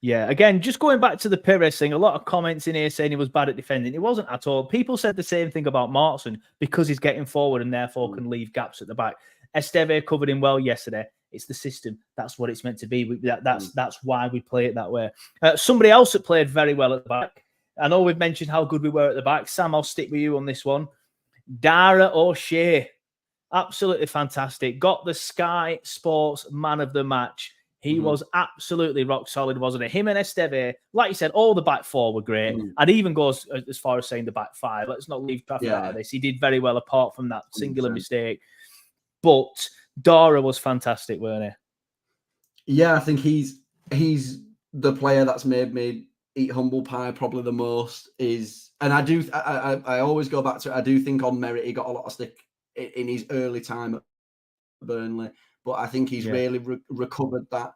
Yeah, again, just going back to the Perez thing, a lot of comments in here saying he was bad at defending. It wasn't at all. People said the same thing about Martin because he's getting forward and therefore can leave gaps at the back. Esteve covered him well yesterday. It's the system. That's what it's meant to be. That's why we play it that way. Somebody else that played very well at the back. I know we've mentioned how good we were at the back. Sam, I'll stick with you on this one. Dara O'Shea. Absolutely fantastic. Got the Sky Sports Man of the Match. He was absolutely rock solid, wasn't it? Him and Esteve, like you said, all the back four were great. I'd even go as far as saying the back five. Let's not leave Trafford out of this. He did very well apart from that singular mistake. But Dara was fantastic, weren't he? Yeah, I think he's the player that's made me eat humble pie probably the most. I always go back to it. I do think on merit he got a lot of stick in his early time at Burnley. But I think he's really recovered that.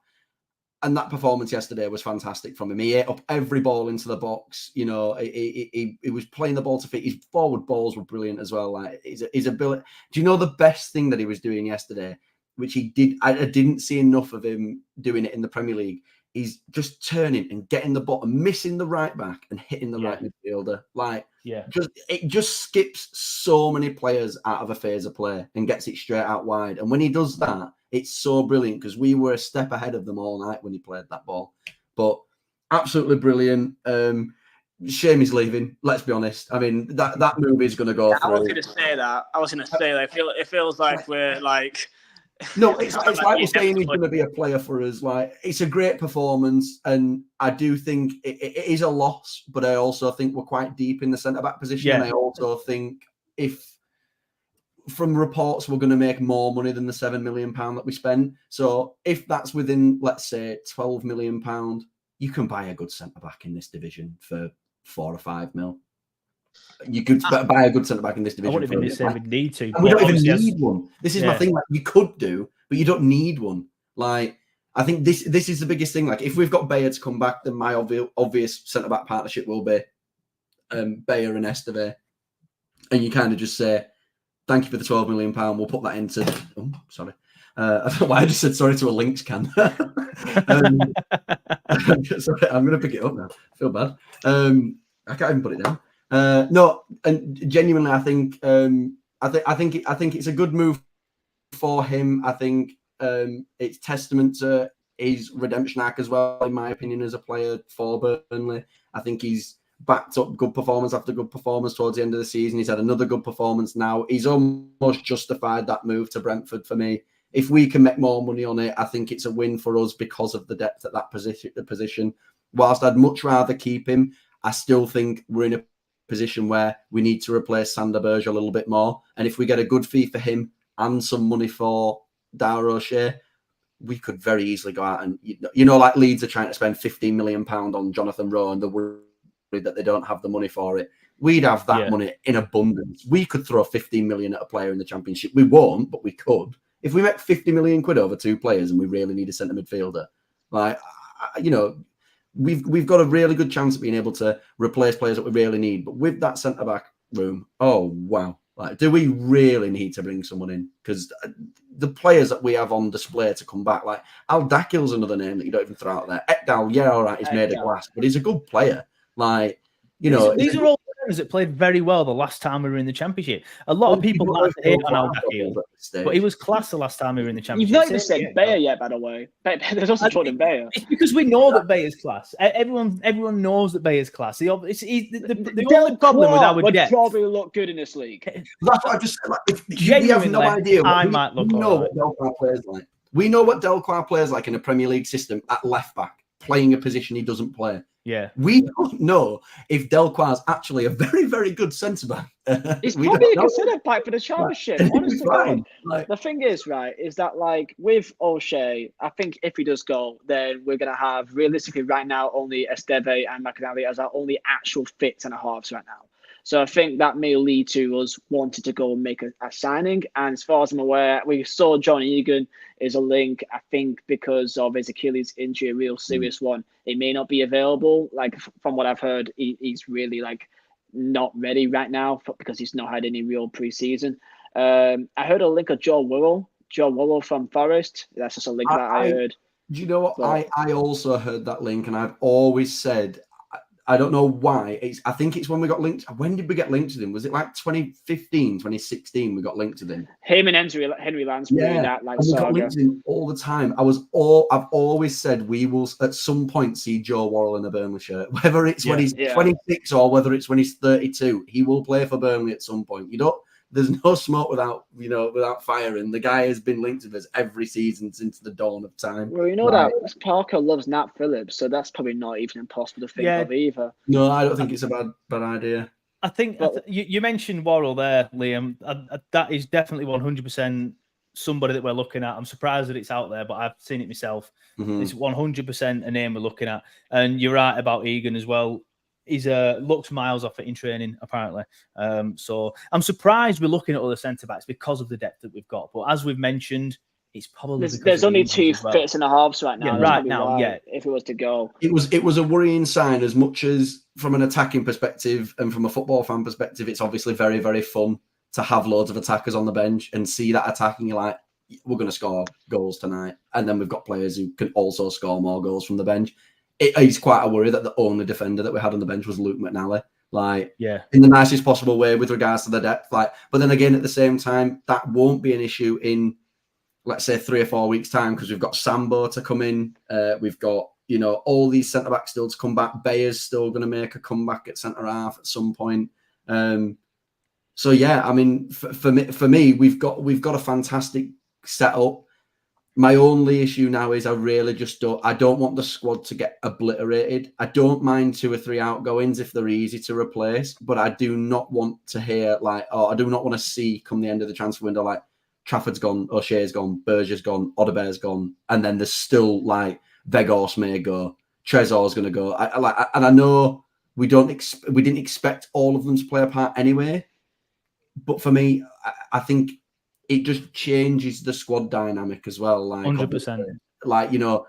And that performance yesterday was fantastic from him. He ate up every ball into the box. He was playing the ball to fit. His forward balls were brilliant as well. His ability. Do you know the best thing that he was doing yesterday, which he did? I didn't see enough of him doing it in the Premier League. he's just turning and getting the ball and missing the right back and hitting the right midfielder. It just skips so many players out of a phase of play and gets it straight out wide. And when he does that, it's so brilliant because we were a step ahead of them all night when he played that ball. But absolutely brilliant. Shame he's leaving. Let's be honest. I mean, that movie is going to go through. I was going to say that. It feels like we're like. No, it's like we're saying he's going to be a player for us. Like, it's a great performance, and I do think it is a loss. But I also think we're quite deep in the centre back position, and I also think from reports we're going to make more money than the £7 million that we spent. So if that's within, let's say, £12 million, you can buy a good centre back in this division for 4 or 5 mil. You could buy a good centre back in this division. I wouldn't even say we need to. And we don't even need one. This is my thing. Like, you could do, but you don't need one. Like, I think this is the biggest thing. Like, if we've got Bayer to come back, then my obvious centre back partnership will be Bayer and Esteve. And you kind of just say, thank you for the £12 million. We'll put that into. Oh, sorry. I don't know why I just said sorry to a Lynx can. Sorry, I'm going to pick it up now. I feel bad. I can't even put it down. No, and genuinely, I think it's a good move for him. I think it's testament to his redemption arc as well, in my opinion, as a player for Burnley. I think he's backed up good performance after good performance towards the end of the season. He's had another good performance now. He's almost justified that move to Brentford for me. If we can make more money on it, I think it's a win for us because of the depth at that position. Whilst I'd much rather keep him, I still think we're in a position where we need to replace Sander Berge a little bit more. And if we get a good fee for him and some money for Dara O'Shea, we could very easily go out and, like Leeds are trying to spend £15 million on Jonathan Rowe and they're worried that they don't have the money for it. We'd have that money in abundance. We could throw 15 million at a player in the Championship. We won't, but we could. If we make 50 million quid over 2 players and we really need a centre midfielder, we've got a really good chance of being able to replace players that we really need. But with that centre back room, oh wow! Like, do we really need to bring someone in? Because the players that we have on display to come back, like Al Dakil's another name that you don't even throw out there. Ekdal, all right, he's made of glass, but he's a good player. Like, these are all players that played very well the last time we were in the Championship. A lot of people like to hate on Al Dakil, but he was class the last time we were in the Championship. You've not even said Bayer yet, by the way. There's also Jordan Bayer. It's because we know that Bayer's class. Everyone knows that Bayer's class. The only problem with our depth would probably look good in this league. That's what I just said. Like, we have no idea. Might look. We know what Delquar plays like. We know what Delquar plays like in a Premier League system at left back, playing a position he doesn't play. Yeah, we don't know if Delquar's actually a very, very good centre back. He's probably a good centre back for the Championship. Honestly, the thing is, is that like with O'Shea, I think if he does go, then we're gonna have realistically right now only Esteve and McAnally as our only actual fit centre halves right now. So I think that may lead to us wanting to go and make a signing. And as far as I'm aware, we saw John Egan is a link. I think because of his Achilles injury, a real serious one, it may not be available. Like from what I've heard, he's really like not ready right now because he's not had any real preseason. I heard a link of Joe Worrell from Forest. That's just a link that I heard. Do you know what? But I also heard that link, and I've always said, I don't know why. I think it's when we got linked. When did we get linked to him? Was it like 2015, 2016 we got linked to them? Him and Henry Lansbury. Yeah, we got linked to him all the time. I've always said we will at some point see Joe Worrell in a Burnley shirt. Whether it's when he's 26 or whether it's when he's 32, he will play for Burnley at some point. There's no smoke without fire, and the guy has been linked to us every season since the dawn of time. Well, that Parker loves Nat Phillips, so that's probably not even impossible to think of either. No, I don't think it's a bad idea. I think you mentioned Worrell there, Liam. That is definitely 100% somebody that we're looking at. I'm surprised that it's out there, but I've seen it myself. Mm-hmm. It's 100% a name we're looking at, and you're right about Egan as well. He's looks miles off it in training, apparently. So I'm surprised we're looking at other centre-backs because of the depth that we've got. But as we've mentioned, it's probably there's only 2 fits and a halves right now. Yeah, right now, if it was to go. It was a worrying sign, as much as from an attacking perspective and from a football fan perspective, it's obviously very, very fun to have loads of attackers on the bench and see that attack and you're like, we're going to score goals tonight. And then we've got players who can also score more goals from the bench. It's quite a worry that the only defender that we had on the bench was Luke McNally. Like, in the nicest possible way with regards to the depth. Like, but then again, at the same time, that won't be an issue in, let's say, 3 or 4 weeks' time, because we've got Sambo to come in. We've got, you know, all these centre backs still to come back. Bayer's still going to make a comeback at centre half at some point. So yeah, I mean, for me, we've got a fantastic setup. My only issue now is I don't want the squad to get obliterated. I don't mind 2 or 3 outgoings if they're easy to replace, but I do not want to hear I do not want to see come the end of the transfer window like Trafford's gone, O'Shea's gone, Berger's gone, Odebear's gone, and then there's still like Weghorst may go, Trezor's going to go. And I know we didn't expect all of them to play a part anyway, but for me, I think it just changes the squad dynamic as well. Like 100%. Like, you know,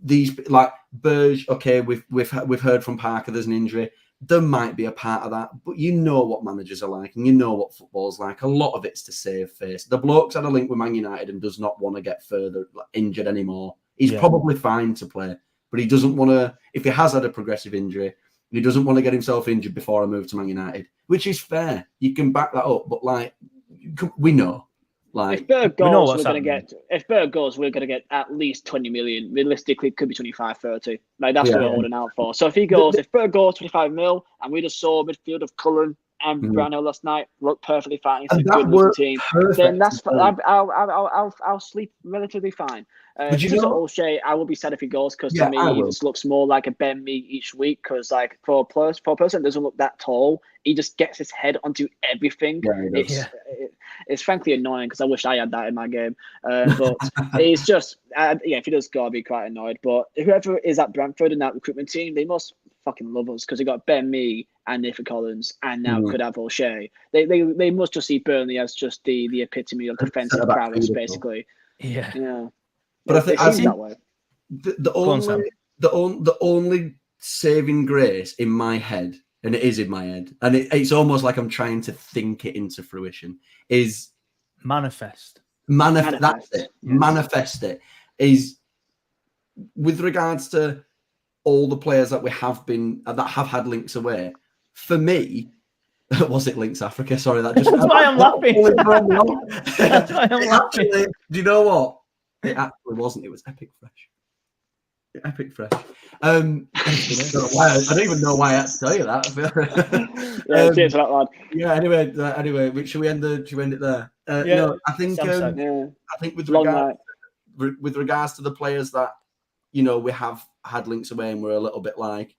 these like Berge. Okay, we've heard from Parker there's an injury. There might be a part of that, but you know what managers are like, and you know what football's like. A lot of it's to save face. The bloke's had a link with Man United and does not want to get further injured anymore. He's probably fine to play, but he doesn't want to. If he has had a progressive injury, he doesn't want to get himself injured before a move to Man United, which is fair. You can back that up, but like we know. Like, if Berg goes, we're going to get at least 20 million. Realistically, it could be 25, 30. Like, that's what we're holding out for. So if Berg goes 25 mil, and we just saw a midfield of Cullen and Brownhill last night look perfectly fine. It's a good looking team. Then that's I'll sleep relatively fine. Just O'Shea, I will be sad if he goes, because to me he just looks more like a Ben Mee each week. Because like for a person that doesn't look that tall, he just gets his head onto everything. It's frankly annoying, because I wish I had that in my game. But it's just if he does go, I'll be quite annoyed. But whoever is at Brentford in that recruitment team, they must fucking love us, because they got Ben Mee and Nathan Collins, and now could have O'Shea. They must just see Burnley as just the epitome of defensive prowess, basically. Yeah. But I think that way. The only saving grace in my head, and it is in my head, and it's almost like I'm trying to think it into fruition, is manifest. That's it. Yeah. Manifest it is with regards to all the players that have had links away. For me, was it Links Africa? Sorry, that's why I'm laughing. That's why I'm laughing. Actually, do you know what? It actually wasn't. It was Epic Fresh. Epic Fresh. I don't even know why I had to tell you that. Cheers for that, lad. Yeah. Anyway, should we end it there? No, I think with regards to the players that, you know, we have had links away and we're a little bit like,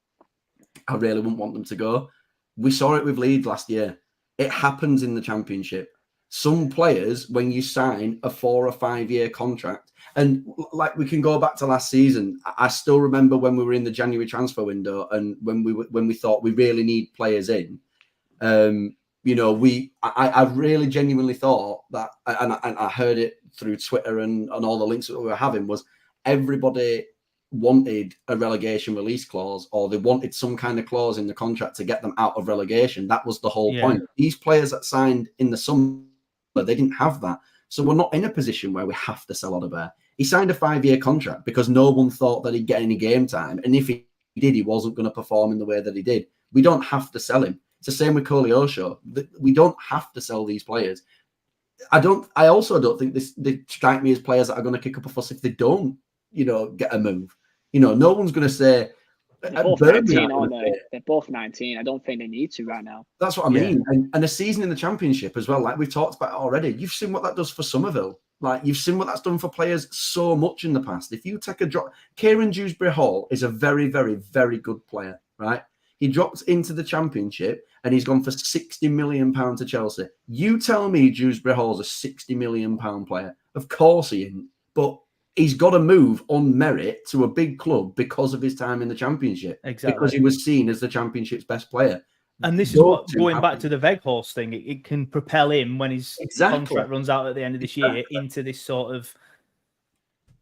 I really wouldn't want them to go. We saw it with Leeds last year. It happens in the Championship. Some players, when you sign a 4 or 5 year contract, and like we can go back to last season, I still remember when we were in the January transfer window and when we thought we really need players in. You know, I really genuinely thought that, and I heard it through Twitter and all the links that we were having, was everybody wanted a relegation release clause, or they wanted some kind of clause in the contract to get them out of relegation. That was the whole point. These players that signed in the summer, they didn't have that. So we're not in a position where we have to sell Odebear. He signed a 5-year contract because no one thought that he'd get any game time. And if he did, he wasn't going to perform in the way that he did. We don't have to sell him. It's the same with Koleosho. We don't have to sell these players. I also don't think they strike me as players that are going to kick up a fuss if they don't, you know, get a move. You know, no one's going to say. They're both 19, aren't they? They're both 19. I don't think they need to right now. That's what I mean. And a season in the Championship as well, like we've talked about it already. You've seen what that does for Somerville. Like, you've seen what that's done for players so much in the past. If you take a drop, Kieran Dewsbury Hall is a very, very, very good player, right? He dropped into the Championship and he's gone for £60 million to Chelsea. You tell me Dewsbury Hall's a £60 million player. Of course he isn't. But he's got to move on merit to a big club because of his time in the Championship. Exactly. Because he was seen as the Championship's best player. And this is what, going back to the Weghorst thing, it can propel him when his contract runs out at the end of this year into this sort of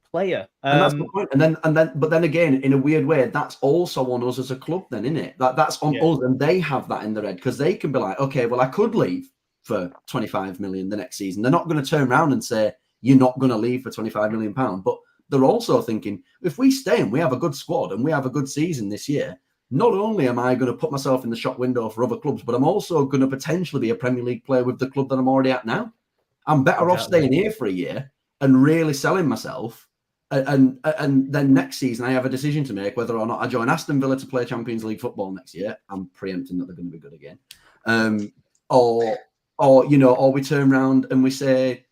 player. And that's the point. But then again, in a weird way, that's also on us as a club then, isn't it? That's on us, and they have that in their head, because they can be like, okay, well, I could leave for 25 million the next season. They're not going to turn around and say, you're not going to leave for £25 million. But they're also thinking, if we stay and we have a good squad and we have a good season this year, not only am I going to put myself in the shop window for other clubs, but I'm also going to potentially be a Premier League player with the club that I'm already at now. I'm better off staying here for a year and really selling myself. And then next season, I have a decision to make whether or not I join Aston Villa to play Champions League football next year. I'm preempting that they're going to be good again. Or we turn around and we say,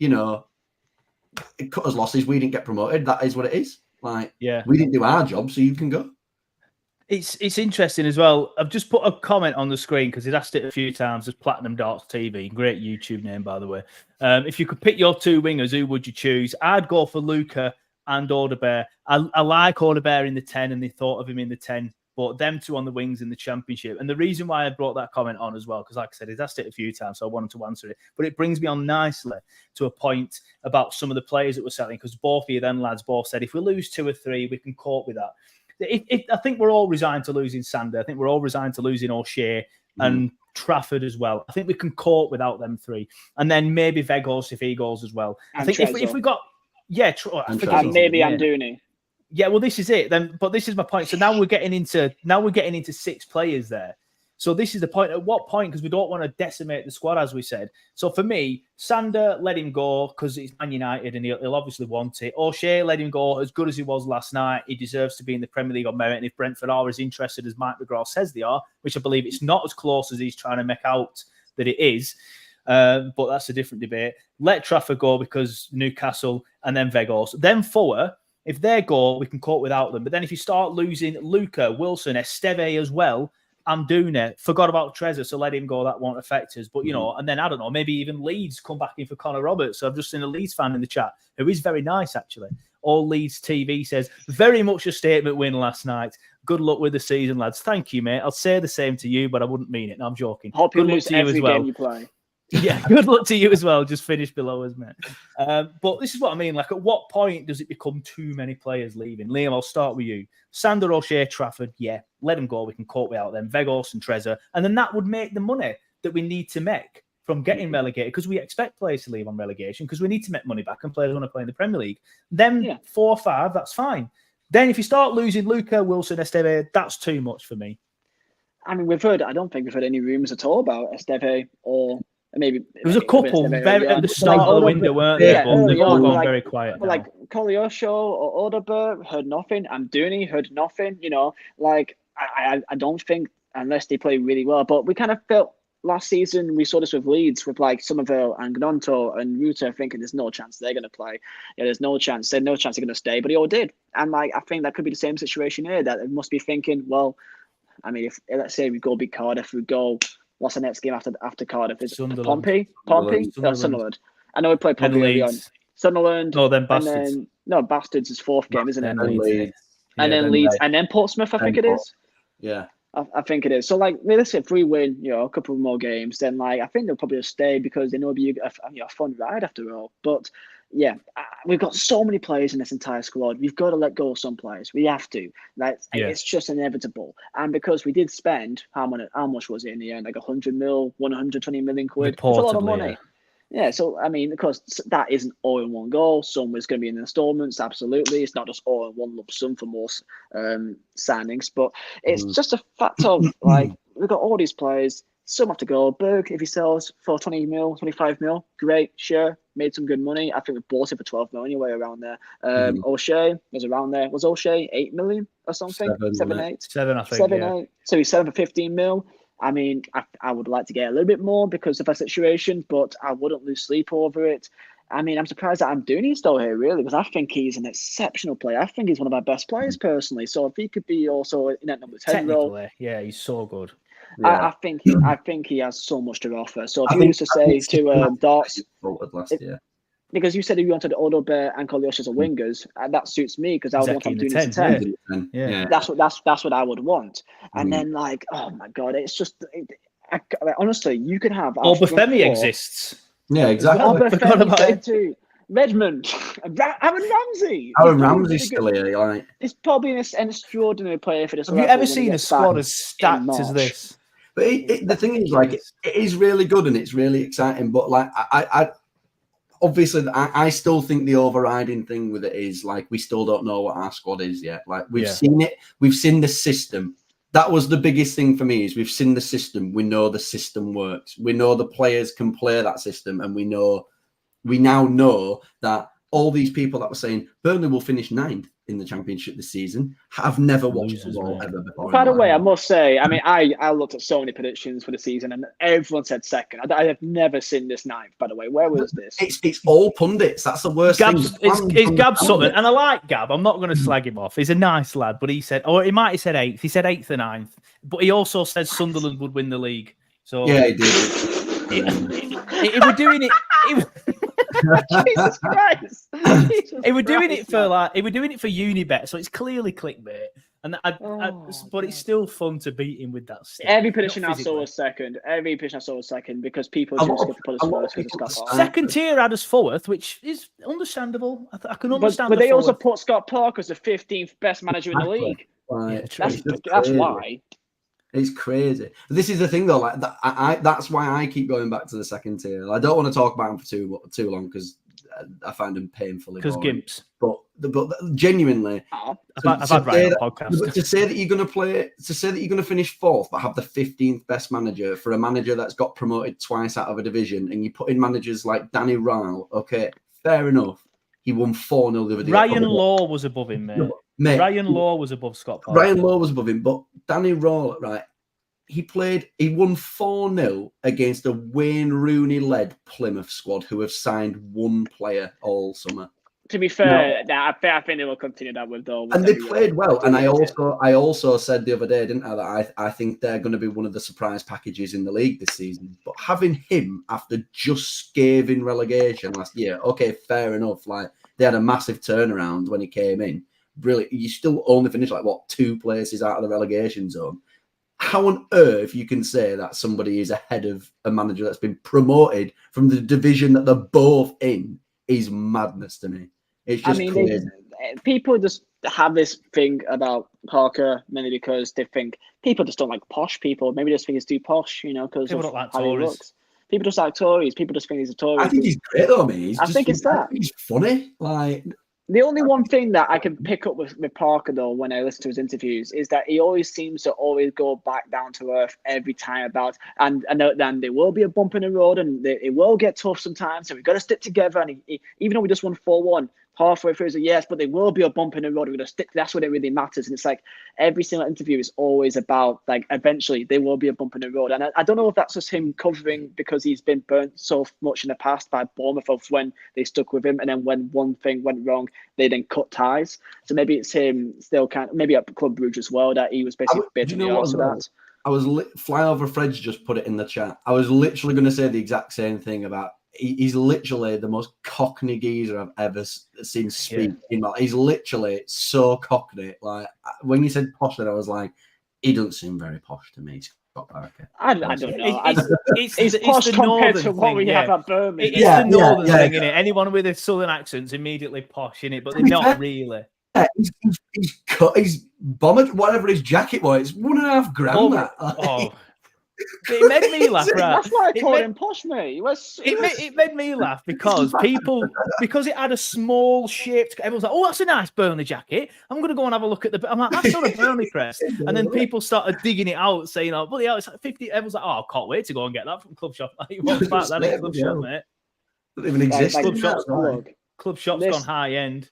it cut us losses. We didn't get promoted. That is what it is. We didn't do our job, so you can go. It's interesting as well. I've just put a comment on the screen because he's asked it a few times. As Platinum Darts TV, great YouTube name by the way. If you could pick your two wingers, who would you choose? I'd go for Luca and Odebear. I like Odebear in the 10, and they thought of him in the 10. But them two on the wings in the Championship. And the reason why I brought that comment on as well, because like I said, he's asked it a few times, so I wanted to answer it. But it brings me on nicely to a point about some of the players that we're selling, because both of you then, lads, both said, if we lose 2 or 3, we can cope with that. I think we're all resigned to losing Sander. I think we're all resigned to losing O'Shea and Trafford as well. I think we can cope without them 3. And then maybe Weghorst if he goes as well. And I think if we got... Yeah, and maybe Amdouni. Yeah, well, this is it. But this is my point. So now we're getting into 6 players there. So this is the point. At what point? Because we don't want to decimate the squad, as we said. So for me, Sander, let him go because it's Man United and he'll obviously want it. O'Shea, let him go. As good as he was last night, he deserves to be in the Premier League on merit. And if Brentford are as interested as Mike McGraw says they are, which I believe it's not as close as he's trying to make out that it is, but that's a different debate. Let Trafford go because Newcastle, and then Weghorst. Then Four. If they go, we can cope without them. But then if you start losing Luca, Wilson, Esteve as well, Amdouni, forgot about Trezor, so let him go. That won't affect us. But, and then, I don't know, maybe even Leeds come back in for Connor Roberts. So I've just seen a Leeds fan in the chat, who is very nice, actually. All Leeds TV says, very much a statement win last night. Good luck with the season, lads. Thank you, mate. I'll say the same to you, but I wouldn't mean it. No, I'm joking. Hope you Good lose every game you play. Yeah, good luck to you as well. Just finish below us, mate. But this is what I mean. Like, at what point does it become too many players leaving? Liam, I'll start with you. Sander, O'Shea, Trafford, yeah, let them go. We can cope without them. Weghorst and Trezor. And then that would make the money that we need to make from getting relegated, because we expect players to leave on relegation because we need to make money back and players want to play in the Premier League. Then 4 or 5, that's fine. Then if you start losing Luca, Wilson, Esteve, that's too much for me. I mean, I don't think we've heard any rumours at all about Esteve or... Maybe there was a couple very at the start of the window, weren't there? But they've all gone very quiet. Like Koleosho or Odebear, heard nothing. Amdouni, heard nothing. I don't think, unless they play really well. But we kind of felt last season, we saw this with Leeds, with like Somerville and Gnonto and Ruta, thinking there's no chance they're going to play. Yeah, there's no chance. There's no chance they're going to stay. But he all did. And I think that could be the same situation here, that it must be thinking, well, I mean, if let's say we go beat Cardiff, we go... What's the next game after Cardiff? Is it Pompey? Sunderland. I know we played Pompey early on. Sunderland. No, then Bastards. Bastards is 4th game, isn't it? And then Leeds. And then Portsmouth, I think it is. Yeah. I think it is. So, let's say if we win, a couple more games, then, I think they'll probably stay because they know it'll be a fun ride after all. But, yeah, we've got so many players in this entire squad. We've got to let go of some players. We have to. It's just inevitable. And because we did spend, how much was it in the end? 100 mil, 120 million quid. It's a lot of money. Yeah, so, I mean, of course, that isn't all in one goal. Some is going to be in installments, absolutely. It's not just all in one lump sum for most signings. But it's just a fact of, we've got all these players. Some have to go. Berg, if he sells for 20 mil, 25 mil, great, sure. Made some good money. I think we bought it for 12 mil anyway, around there. O'Shea was around there. Was O'Shea 8 million or something? 7, 8? 7, I think. 7, 8. So he's selling for 15 mil. I mean, I would like to get a little bit more because of our situation, but I wouldn't lose sleep over it. I mean, I'm surprised that Amdouni is still here, really, because I think he's an exceptional player. I think he's one of our best players, personally. So if he could be also in that number 10 role. Yeah, he's so good. Yeah. I think he has so much to offer. So if you used to say to Darts, because you said if you wanted Odebear and Koleosho as wingers, that suits me because I would want Amdouni to 10. Yeah. That's what I would want. And then oh my god, it's just honestly, you could have Obafemi exists. Yeah, exactly. Obafemi too. Redmond, Aaron Ramsey. Aaron Ramsey's still here. It's probably an extraordinary player for this. Have you ever seen a squad as stacked as this? But the thing is, it is really good and it's really exciting. But obviously, I still think the overriding thing with it is like we still don't know what our squad is yet. Like we've seen it, we've seen the system. That was the biggest thing for me is we've seen the system. We know the system works. We know the players can play that system, and we now know that all these people that were saying Burnley will finish 9th in the Championship this season have never watched football ever before. By the way, I must say, I mean, I looked at so many predictions for the season, and everyone said 2nd. I have never seen this 9th. By the way, where was this? It's all pundits. That's the worst thing. It's Gab Sutton, and I like Gab. I'm not going to slag him off. He's a nice lad, but he said, or he might have said 8th. He said 8th or 9th, but he also said Sunderland would win the league. So yeah, he did. If we're doing it. Jesus Christ! They were doing it for Unibet, so it's clearly clickbait. But it's still fun to beat him with that stick. Every prediction I saw was 2nd. Every prediction I saw was 2nd because people just get to put us first. Second tier had us 4th, which is understandable. I can understand. But they also put Scott Parker as the 15th best manager in the league. Right. That's why. It's crazy. This is the thing, though. Like that's why I keep going back to the second tier. I don't want to talk about them for too long because I find them painfully boring. Because Gimps. But genuinely, I've had right on podcast. To say that you're going to finish 4th, but have the 15th best manager for a manager that's got promoted twice out of a division, and you put in managers like Danny Ryle. Okay, fair enough. He won 4-0 the other day. Ryan Law was above him, mate. Ryan Law was above Scott Parker. Ryan Law was above him, but Danny Ryle, right? He won 4-0 against a Wayne Rooney-led Plymouth squad who have signed one player all summer. To be fair, I think they will continue that with though. And they played well. And I also said the other day, didn't I, that I think they're going to be one of the surprise packages in the league this season. But having him after just scathing relegation last year, okay, fair enough. Like they had a massive turnaround when he came in. Brilliant. You still only finished 2 places out of the relegation zone. How on earth you can say that somebody is ahead of a manager that's been promoted from the division that they're both in is madness to me. It's just crazy. People just have this thing about Parker mainly because they think people just don't like posh people. Maybe they just think he's too posh, because people don't like how Tories. He looks. People just like Tories. People just think he's a Tory. I think he's great though, mate. I think it's that. He's funny. The only one thing that I can pick up with Parker, though, when I listen to his interviews, is that he always seems to go back down to earth every time and I know then there will be a bump in the road and it will get tough sometimes, so we've got to stick together. And he, even though we just won 4-1, halfway through, so yes, but there will be a bump in the road. We're going to stick. That's what it really matters. And it's like every single interview is always about eventually there will be a bump in the road. And I don't know if that's just him covering because he's been burnt so much in the past by Bournemouth of when they stuck with him, and then when one thing went wrong, they then cut ties. So maybe it's him still maybe at Club Brugge as well that he was basically biting the arse of that. I was Flyover Fred's just put it in the chat. I was literally going to say the exact same thing about. He's literally the most cockney geezer I've ever seen speak. Yeah. He's literally so cockney. Like when you said posh, then I was like, he doesn't seem very posh to me. Scott Parker. I don't know. It's posh compared to what we have at Birmingham. It's the northern thing, innit? Anyone with a southern accent's immediately posh, innit? But they're not really. Yeah, he's bombered whatever his jacket was. It's $1.5 grand. It made me laugh, right? That's why I called him posh, mate. It made me laugh because because it had a small shaped. Everyone's like, "Oh, that's a nice Burnley jacket. I'm going to go and have a look at the." I'm like, "That's not a Burnley crest." And then people started digging it out, saying, "Oh, bloody hell, it's like 50." Everyone's like, "Oh, I can't wait to go and get that from Club Shop." You won't back that in Club Shop, mate. Doesn't even exist. Club Shop's gone high end.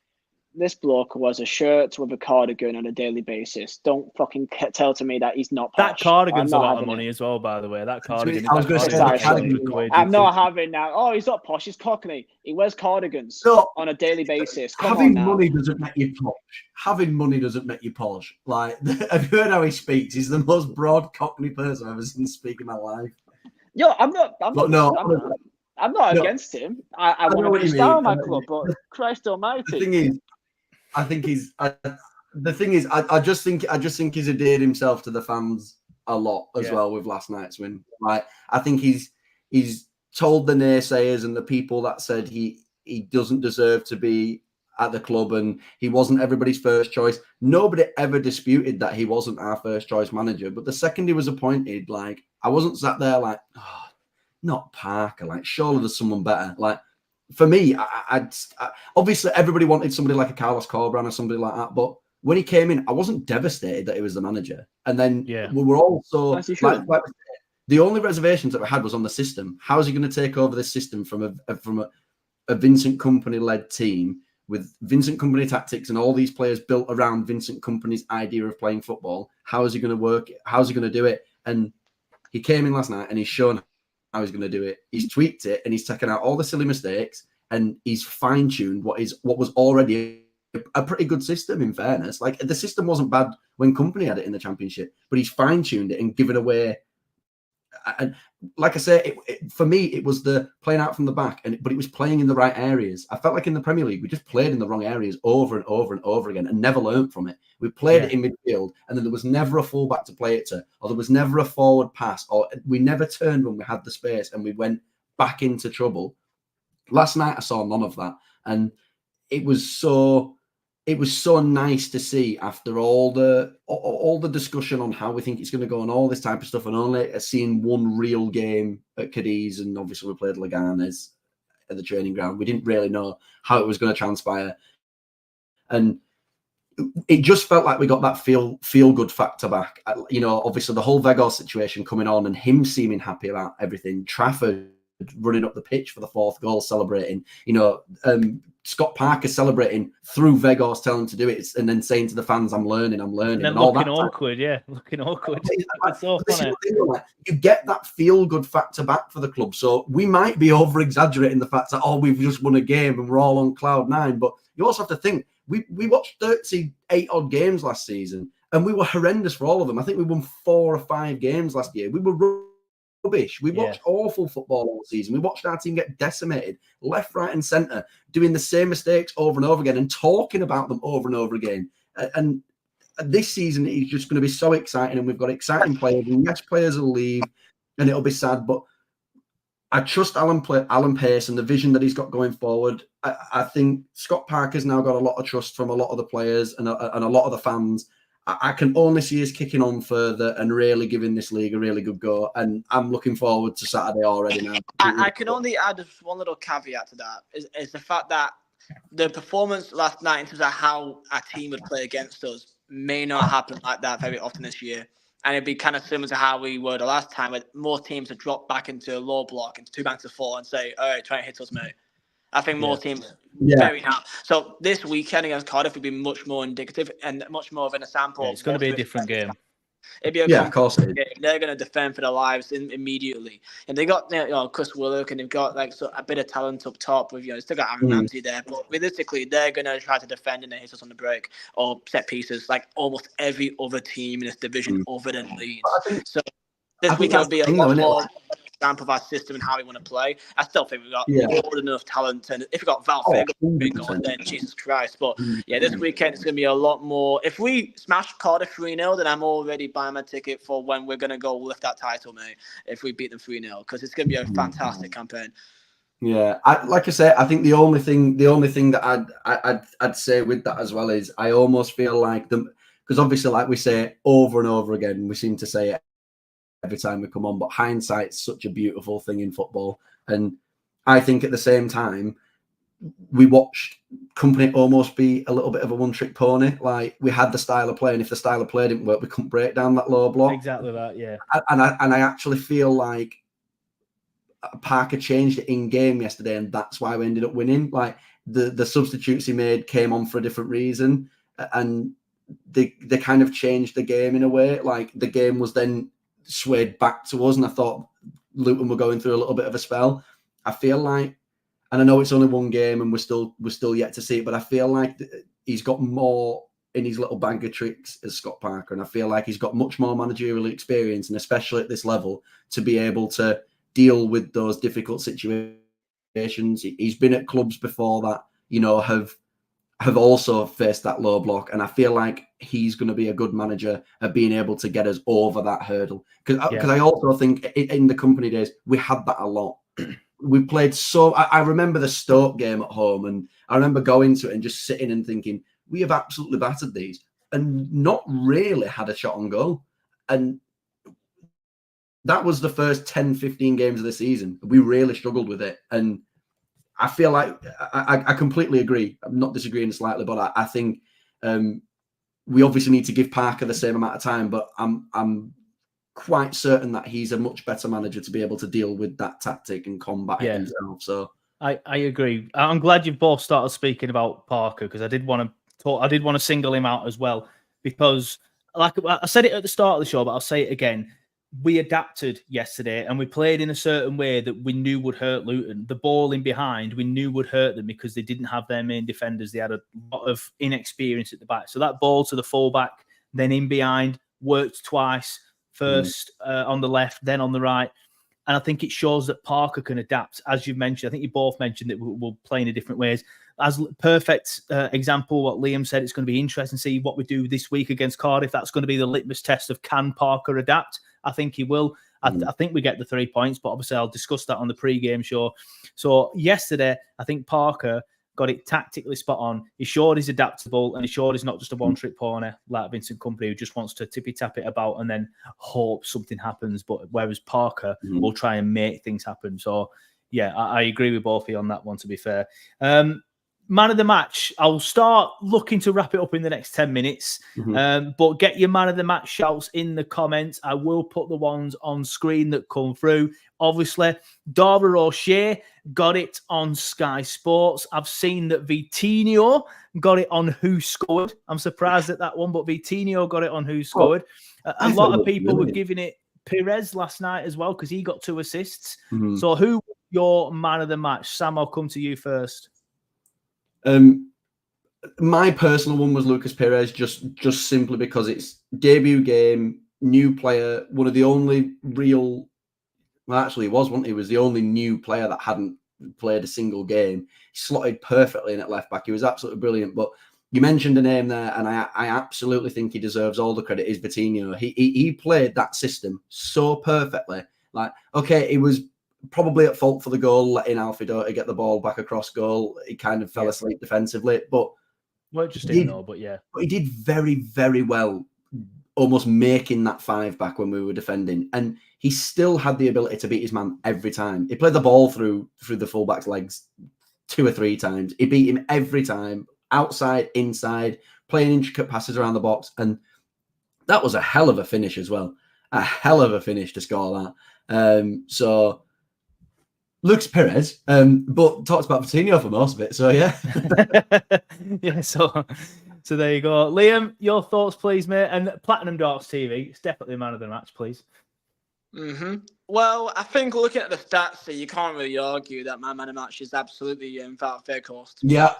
This bloke wears a shirt with a cardigan on a daily basis. Don't fucking tell to me that he's not posh. That cardigan's a lot of money as well, by the way. That cardigan. I was going to say I'm not having that. Oh, he's not posh. He's cockney. He wears cardigans on a daily basis. Having money doesn't make you posh. Having money doesn't make you posh. Like, have you heard how he speaks? He's the most broad cockney person I've ever seen speak in my life. Yo, I'm not against him. I want to be a star in my club, but Christ Almighty. The thing is, I just think he's endeared himself to the fans a lot as well with last night's win. Like, I think he's told the naysayers and the people that said he doesn't deserve to be at the club and he wasn't everybody's first choice. Nobody ever disputed that he wasn't our first choice manager. But the second he was appointed, like, I wasn't sat there like, oh, not Parker. Like, surely there's someone better. Like, for me, obviously everybody wanted somebody like a Carlos Corberán or somebody like that, but when he came in, I wasn't devastated that he was the manager. And then we were also like the only reservations that we had was on the system. How is he going to take over this system from a Vincent Kompany led team with Vincent Kompany tactics and all these players built around Vincent Kompany's idea of playing football? How is he going to work? How's he going to do it? And he came in last night and he's shown how he's going to do it. He's tweaked it and he's taken out all the silly mistakes and he's fine-tuned what was already a pretty good system, in fairness. Like, the system wasn't bad when Kompany had it in the Championship, but he's fine-tuned it and given away. And like I say, for me, it was the playing out from the back, but it was playing in the right areas. I felt like in the Premier League, we just played in the wrong areas over and over and over again and never learned from it. We played it in midfield, and then there was never a fullback to play it to, or there was never a forward pass, or we never turned when we had the space and we went back into trouble. Last night, I saw none of that, and it was so nice to see after all the discussion on how we think it's going to go and all this type of stuff, and only seeing one real game at Cadiz, and obviously we played Leganes at the training ground. We didn't really know how it was going to transpire, and it just felt like we got that feel good factor back. You know, obviously the whole Weghorst situation coming on and him seeming happy about everything. Trafford running up the pitch for the 4th goal, celebrating. You know, Scott Parker celebrating through Weghorst telling him to do it, and then saying to the fans, I'm learning. And then all looking awkward, looking awkward. It's so funny. You get that feel-good factor back for the club. So we might be over-exaggerating the fact that, we've just won a game and we're all on cloud 9. But you also have to think, we watched 38-odd games last season, and we were horrendous for all of them. I think we won 4 or 5 games last year. We were rubbish. We watched awful football all season. We watched our team get decimated left, right, and centre, doing the same mistakes over and over again and talking about them over and over again. And this season is just going to be so exciting, and we've got exciting players. And yes, players will leave, and it'll be sad, but I trust Alan Pace and the vision that he's got going forward. I think Scott Parker's now got a lot of trust from a lot of the players and a lot of the fans. I can only see us kicking on further and really giving this league a really good go. And I'm looking forward to Saturday already now. I can only add just one little caveat to that, is the fact that the performance last night in terms of how our team would play against us may not happen like that very often this year. And it'd be kind of similar to how we were the last time, where more teams would drop back into a low block, into 2 banks of 4, and say, all right, try and hit us, mate. I think more teams very now. So this weekend against Cardiff would be much more indicative and much more of a sample. It's going to be a different game. It'd be a of course game. They're going to defend for their lives immediately, and they got Chris Willock, and they've got a bit of talent up top with still got Aaron Ramsey there, but realistically they're going to try to defend and then hit us on the break or set pieces like almost every other team in this division other than Leeds. So this weekend will be a lot more example of our system and how we want to play. I still think we've got more than enough talent, and if we've got Val Fagan, then Jesus Christ. But this weekend it's going to be a lot more. If we smash Cardiff 3-0, then I'm already buying my ticket for when we're going to go lift that title, mate. If we beat them 3-0, because it's going to be a fantastic campaign. Yeah, like I say, I think the only thing that I'd say with that as well is I almost feel like them, because obviously, like we say over and over again, we seem to say it every time we come on, but hindsight's such a beautiful thing in football. And I think at the same time, we watched Kompany almost be a little bit of a one-trick pony. Like, we had the style of play, and if the style of play didn't work, we couldn't break down that low block. Exactly that, yeah. And I actually feel like Parker changed it in game yesterday, and that's why we ended up winning. Like, the substitutes he made came on for a different reason, and they kind of changed the game in a way. Like, the game was then swayed back to us, and I thought Luton were going through a little bit of a spell. I feel like, and I know it's only one game and we're still yet to see it, but I feel like he's got more in his little bag of tricks as Scott Parker, and I feel like he's got much more managerial experience, and especially at this level, to be able to deal with those difficult situations. He's been at clubs before that, have also faced that low block, and I feel like he's going to be a good manager at being able to get us over that hurdle. Because I also think in the Kompany days, we had that a lot. We played I remember the Stoke game at home, and I remember going to it and just sitting and thinking, we have absolutely battered these and not really had a shot on goal. And that was the first 10, 15 games of the season. We really struggled with it. And I feel like I completely agree. I'm not disagreeing slightly, but I think we obviously need to give Parker the same amount of time. But I'm quite certain that he's a much better manager to be able to deal with that tactic and combat it himself. So I agree. I'm glad you've both started speaking about Parker, because I did want to single him out as well, because like I said it at the start of the show, but I'll say it again. We adapted yesterday and we played in a certain way that we knew would hurt Luton. The ball in behind, we knew would hurt them because they didn't have their main defenders. They had a lot of inexperience at the back. So that ball to the fullback, then in behind, worked twice, first on the left, then on the right. And I think it shows that Parker can adapt. As you mentioned, I think you both mentioned that we'll play in different ways. As perfect example, what Liam said, it's going to be interesting to see what we do this week against Cardiff. That's going to be the litmus test of, can Parker adapt? I think he will. I think we get the 3 points, but obviously I'll discuss that on the pre-game show. So yesterday, I think Parker got it tactically spot on. He showed he's adaptable, and he showed he's not just a one-trick pony like Vincent Kompany, who just wants to tippy-tap it about and then hope something happens. But whereas Parker will try and make things happen. So yeah, I agree with both of you on that one, to be fair. Man of the match, I'll start looking to wrap it up in the next 10 minutes. But get your man of the match shouts in the comments. I will put the ones on screen that come through. Obviously, Dara O'Shea got it on Sky Sports. I've seen that Vitinho got it on Who Scored. I'm surprised at that one, but Vitinho got it on Who Scored. A lot of people were giving it Perez last night as well, because he got 2 assists. So who was your man of the match? Sam, I'll come to you first. My personal one was Lucas Perez, just simply because it's debut game, new player, one of the only real. Well, actually, he was the only new player that hadn't played a single game. He slotted perfectly in at left back. He was absolutely brilliant. But you mentioned a name there, and I absolutely think he deserves all the credit. Is Vitinho? He played that system so perfectly. Like, okay, he was probably at fault for the goal, letting Alfredo get the ball back across goal. He kind of fell asleep defensively, but well, just didn't know. But yeah, but he did very, very well, almost making that 5 back when we were defending, and he still had the ability to beat his man every time. He played the ball through the fullback's legs 2 or 3 times. He beat him every time, outside, inside, playing intricate passes around the box, and that was a hell of a finish as well. A hell of a finish to score that. So Lucas Perez, but talked about Vitinho for most of it. So yeah, yeah. So there you go, Liam. Your thoughts, please, mate. And Platinum Darts TV, it's definitely a man of the match, please. Well, I think looking at the stats here, you can't really argue that my man of the match is absolutely Weghorst. Yeah.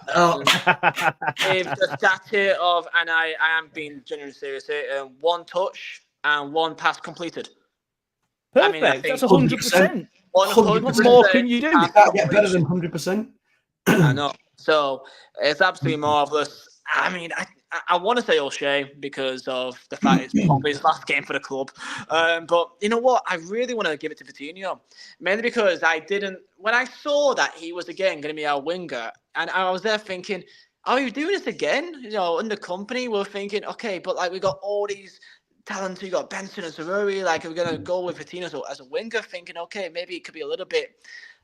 If the stat here of, and I am being genuinely serious here, 1 touch and 1 pass completed. Perfect. I mean, I think that's 100%. What more can you do? You can't get better than 100%. I know. So it's absolutely marvellous. I mean, I want to say O'Shea because of the fact it's probably his last game for the club. But you know what? I really want to give it to Vitinho. Mainly because when I saw that he was again going to be our winger, and I was there thinking, are we doing this again? You know, in the company, we're thinking, okay, but like we got all these talent. We got Benson and Zaruri. Like we're going to go with Vitinho as a winger, thinking, okay, maybe it could be a little bit,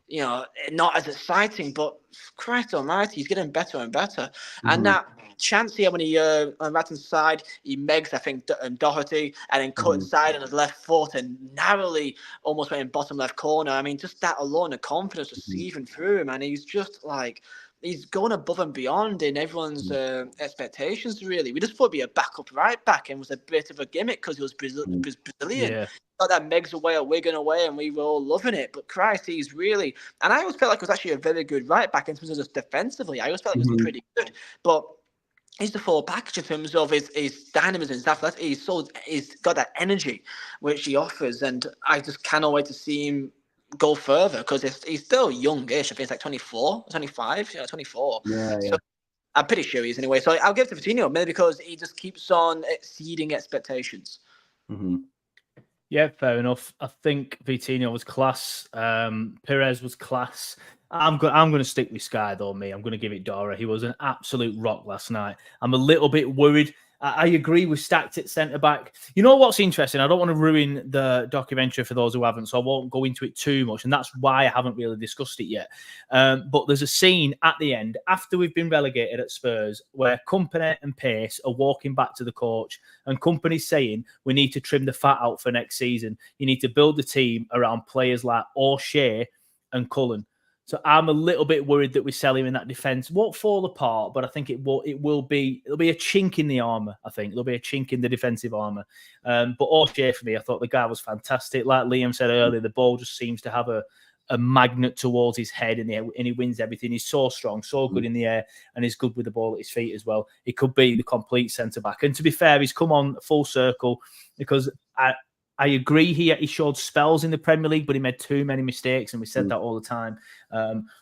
you know, not as exciting, but Christ almighty, he's getting better and better. And that chance here when he, on the right-hand side, he megs, I think, Doherty, and then cut inside on his left foot and narrowly almost went in bottom left corner. I mean, just that alone, the confidence just seething through him, and he's just like, he's going above and beyond in everyone's expectations, really. We just thought he'd be a backup right back and was a bit of a gimmick because he was Brazilian. Yeah. Got that Megs away at Wigan away, and we were all loving it. But Christ, he's really... And I always felt like it was actually a very good right back in terms of just defensively. I always felt like it was pretty good. But he's the full package in terms of his dynamism, his athleticism. He's got that energy which he offers, and I just cannot wait to see him go further because he's still youngish. I think he's like 24, 25, 24. Yeah. So I'm pretty sure he is anyway. So I'll give it to Vitinho, maybe because he just keeps on exceeding expectations. Yeah, fair enough. I think Vitinho was class. Perez was class. I'm going to stick with Sky though. I'm going to give it Dora. He was an absolute rock last night. I'm a little bit worried I agree with stacked at centre-back. You know what's interesting? I don't want to ruin the documentary for those who haven't, so I won't go into it too much, and that's why I haven't really discussed it yet. But there's a scene at the end, after we've been relegated at Spurs, where Kompany and Pace are walking back to the coach, and Kompany's saying, we need to trim the fat out for next season. You need to build the team around players like O'Shea and Cullen. So I'm a little bit worried that we sell him in that defence. Won't fall apart, but I think it'll be a chink in the armour. I think there'll be a chink in the defensive armour. But O'Shea, for me, I thought the guy was fantastic. Like Liam said earlier, the ball just seems to have a magnet towards his head, and he wins everything. He's so strong, so good in the air, and he's good with the ball at his feet as well. He could be the complete centre back. And to be fair, he's come on full circle, because I agree he showed spells in the Premier League, but he made too many mistakes, and we said that all the time.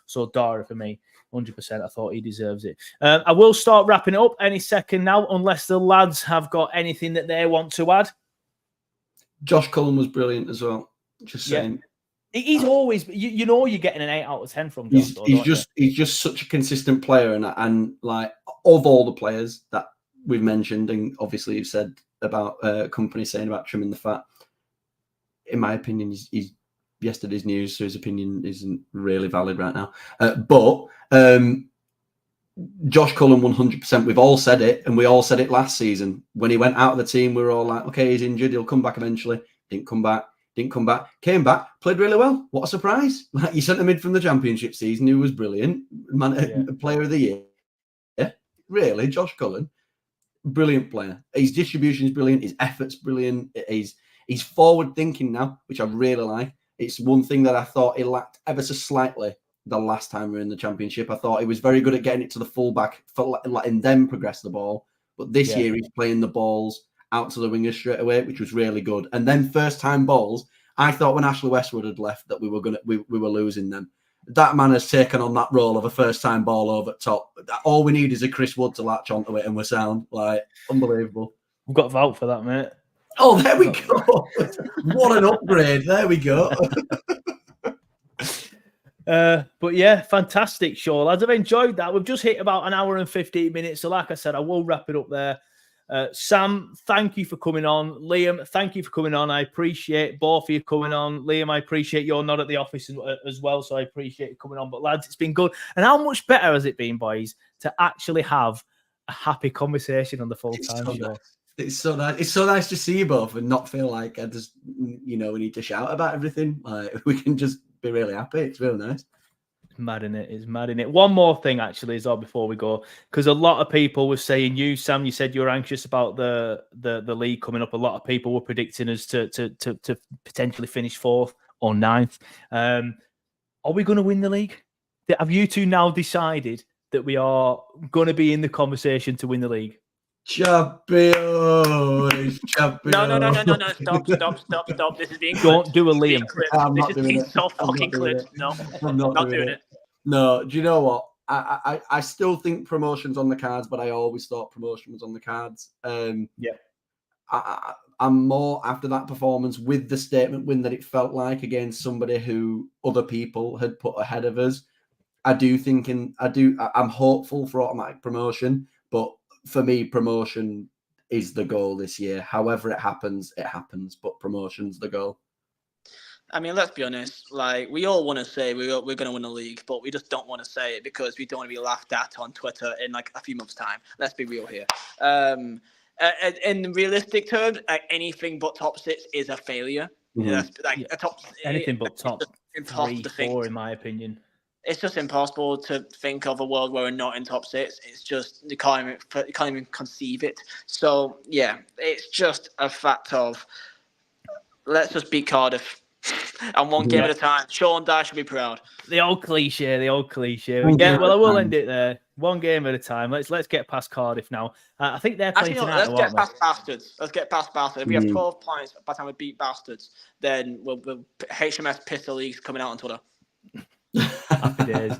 So Dara for me, 100%. I thought he deserves it. I will start wrapping it up any second now, unless the lads have got anything that they want to add. Josh Cullen was brilliant as well. Just saying. He's always, you're getting an 8 out of 10 from Josh. He's just such a consistent player, and like of all the players that we've mentioned, and obviously you've said about Kompany saying about trimming the fat. In my opinion, he's yesterday's news, so his opinion isn't really valid right now. But Josh Cullen, 100%. We've all said it, and we all said it last season. When he went out of the team, we were all like, okay, he's injured. He'll come back eventually. Didn't come back. Came back. Played really well. What a surprise. Like, you sent him in from the Championship season. He was brilliant. Player of the year. Yeah, really, Josh Cullen. Brilliant player. His distribution is brilliant. His effort's brilliant. He's forward thinking now, which I really like. It's one thing that I thought he lacked ever so slightly the last time we were in the Championship. I thought he was very good at getting it to the fullback, for letting them progress the ball. But this year he's playing the balls out to the wingers straight away, which was really good. And then first time balls, I thought when Ashley Westwood had left that we were losing them. That man has taken on that role of a first time ball over top. All we need is a Chris Wood to latch onto it, and we're sound. Like, unbelievable. We've got to vote for that, mate. Oh, there we go. What an upgrade. There we go. But yeah, fantastic show, lads. I've enjoyed that. We've just hit about an hour and 15 minutes. So like I said, I will wrap it up there. Sam, thank you for coming on. Liam, thank you for coming on. I appreciate both of you coming on. Liam, I appreciate you're not at the office as well, so I appreciate you coming on. But lads, it's been good. And how much better has it been, boys, to actually have a happy conversation on the full-time show? It's so nice. It's so nice to see you both and not feel like I just, we need to shout about everything. Like, we can just be really happy. It's really nice. It's mad in it. It's mad in it. One more thing, actually, as well, before we go, because a lot of people were saying, Sam, you said you were anxious about the league coming up. A lot of people were predicting us to potentially finish 4th or 9th. Are we going to win the league? Have you two now decided that we are going to be in the conversation to win the league? Champion. No. Stop. This is being Don't do a Liam. This is being so fucking clipped. No, I'm not doing it. No, do you know what? I still think promotion's on the cards, but I always thought promotion was on the cards. Yeah. I'm more after that performance with the statement win that it felt like against somebody who other people had put ahead of us. I'm hopeful for automatic promotion, but for me, promotion is the goal this year. However it happens, but promotion's the goal. I mean, let's be honest. Like, we all want to say we're going to win the league, but we just don't want to say it because we don't want to be laughed at on Twitter in like a few months' time. Let's be real here. In realistic terms, anything but top 6 is a failure. Mm-hmm. Anything but top 3, 4, in my opinion. It's just impossible to think of a world where we're not in top 6. It's just you can't even conceive it. So yeah, it's just a fact of let's just beat Cardiff and one game at a time. Sean Dye should be proud. The old cliche. Yeah, well, I will end it there. One game at a time. Let's get past Cardiff now. I think they're playing tonight. Let's get past Bastards. If we have 12 points by the time we beat Bastards, then we'll HMS Pistol League's coming out on Twitter. Happy days.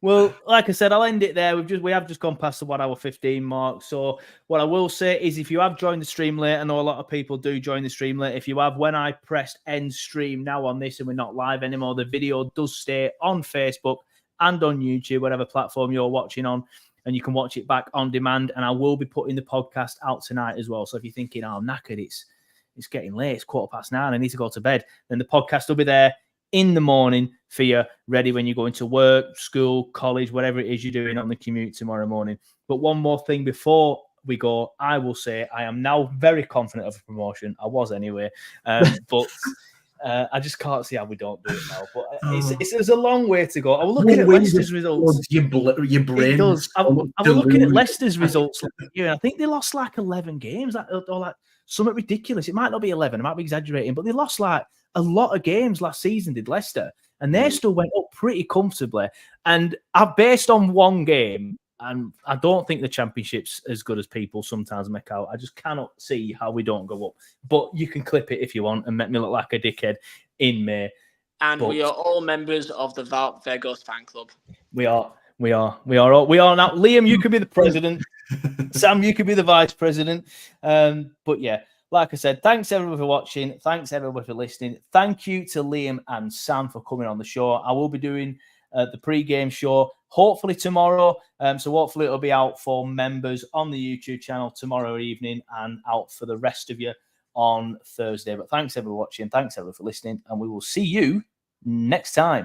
Well, like I said, I'll end it there. We have just gone past the 1 hour 15 mark. So what I will say is, if you have joined the stream late, I know a lot of people do join the stream late. If you have, when I pressed end stream now on this and we're not live anymore, the video does stay on Facebook and on YouTube, whatever platform you're watching on. And you can watch it back on demand. And I will be putting the podcast out tonight as well. So if you're thinking, oh, I'm knackered, it's getting late, it's 9:15, I need to go to bed, then the podcast will be there in the morning for you, ready when you go into work, school, college, whatever it is you're doing on the commute tomorrow morning. But one more thing before we go, I will say I am now very confident of a promotion. I was anyway, but I just can't see how we don't do it now. But there's a long way to go. I was looking at Leicester's results. Your brain it does. I was looking at Leicester's results last year, and I think they lost like 11 games, or like something ridiculous. It might not be 11. I might be exaggerating, but they lost like a lot of games last season, did Leicester, and they still went up pretty comfortably. And I've based on one game, and I don't think the Championship's as good as people sometimes make out. I just cannot see how we don't go up. But you can clip it if you want and make me look like a dickhead in May. And we are all members of the Weghorst fan club. We are now. Liam, you could be the president. Sam, you could be the vice president. But yeah, like I said, thanks everyone for watching. Thanks everyone for listening. Thank you to Liam and Sam for coming on the show. I will be doing the pre-game show hopefully tomorrow. So hopefully it'll be out for members on the YouTube channel tomorrow evening and out for the rest of you on Thursday. But thanks everyone for watching. Thanks everyone for listening. And we will see you next time.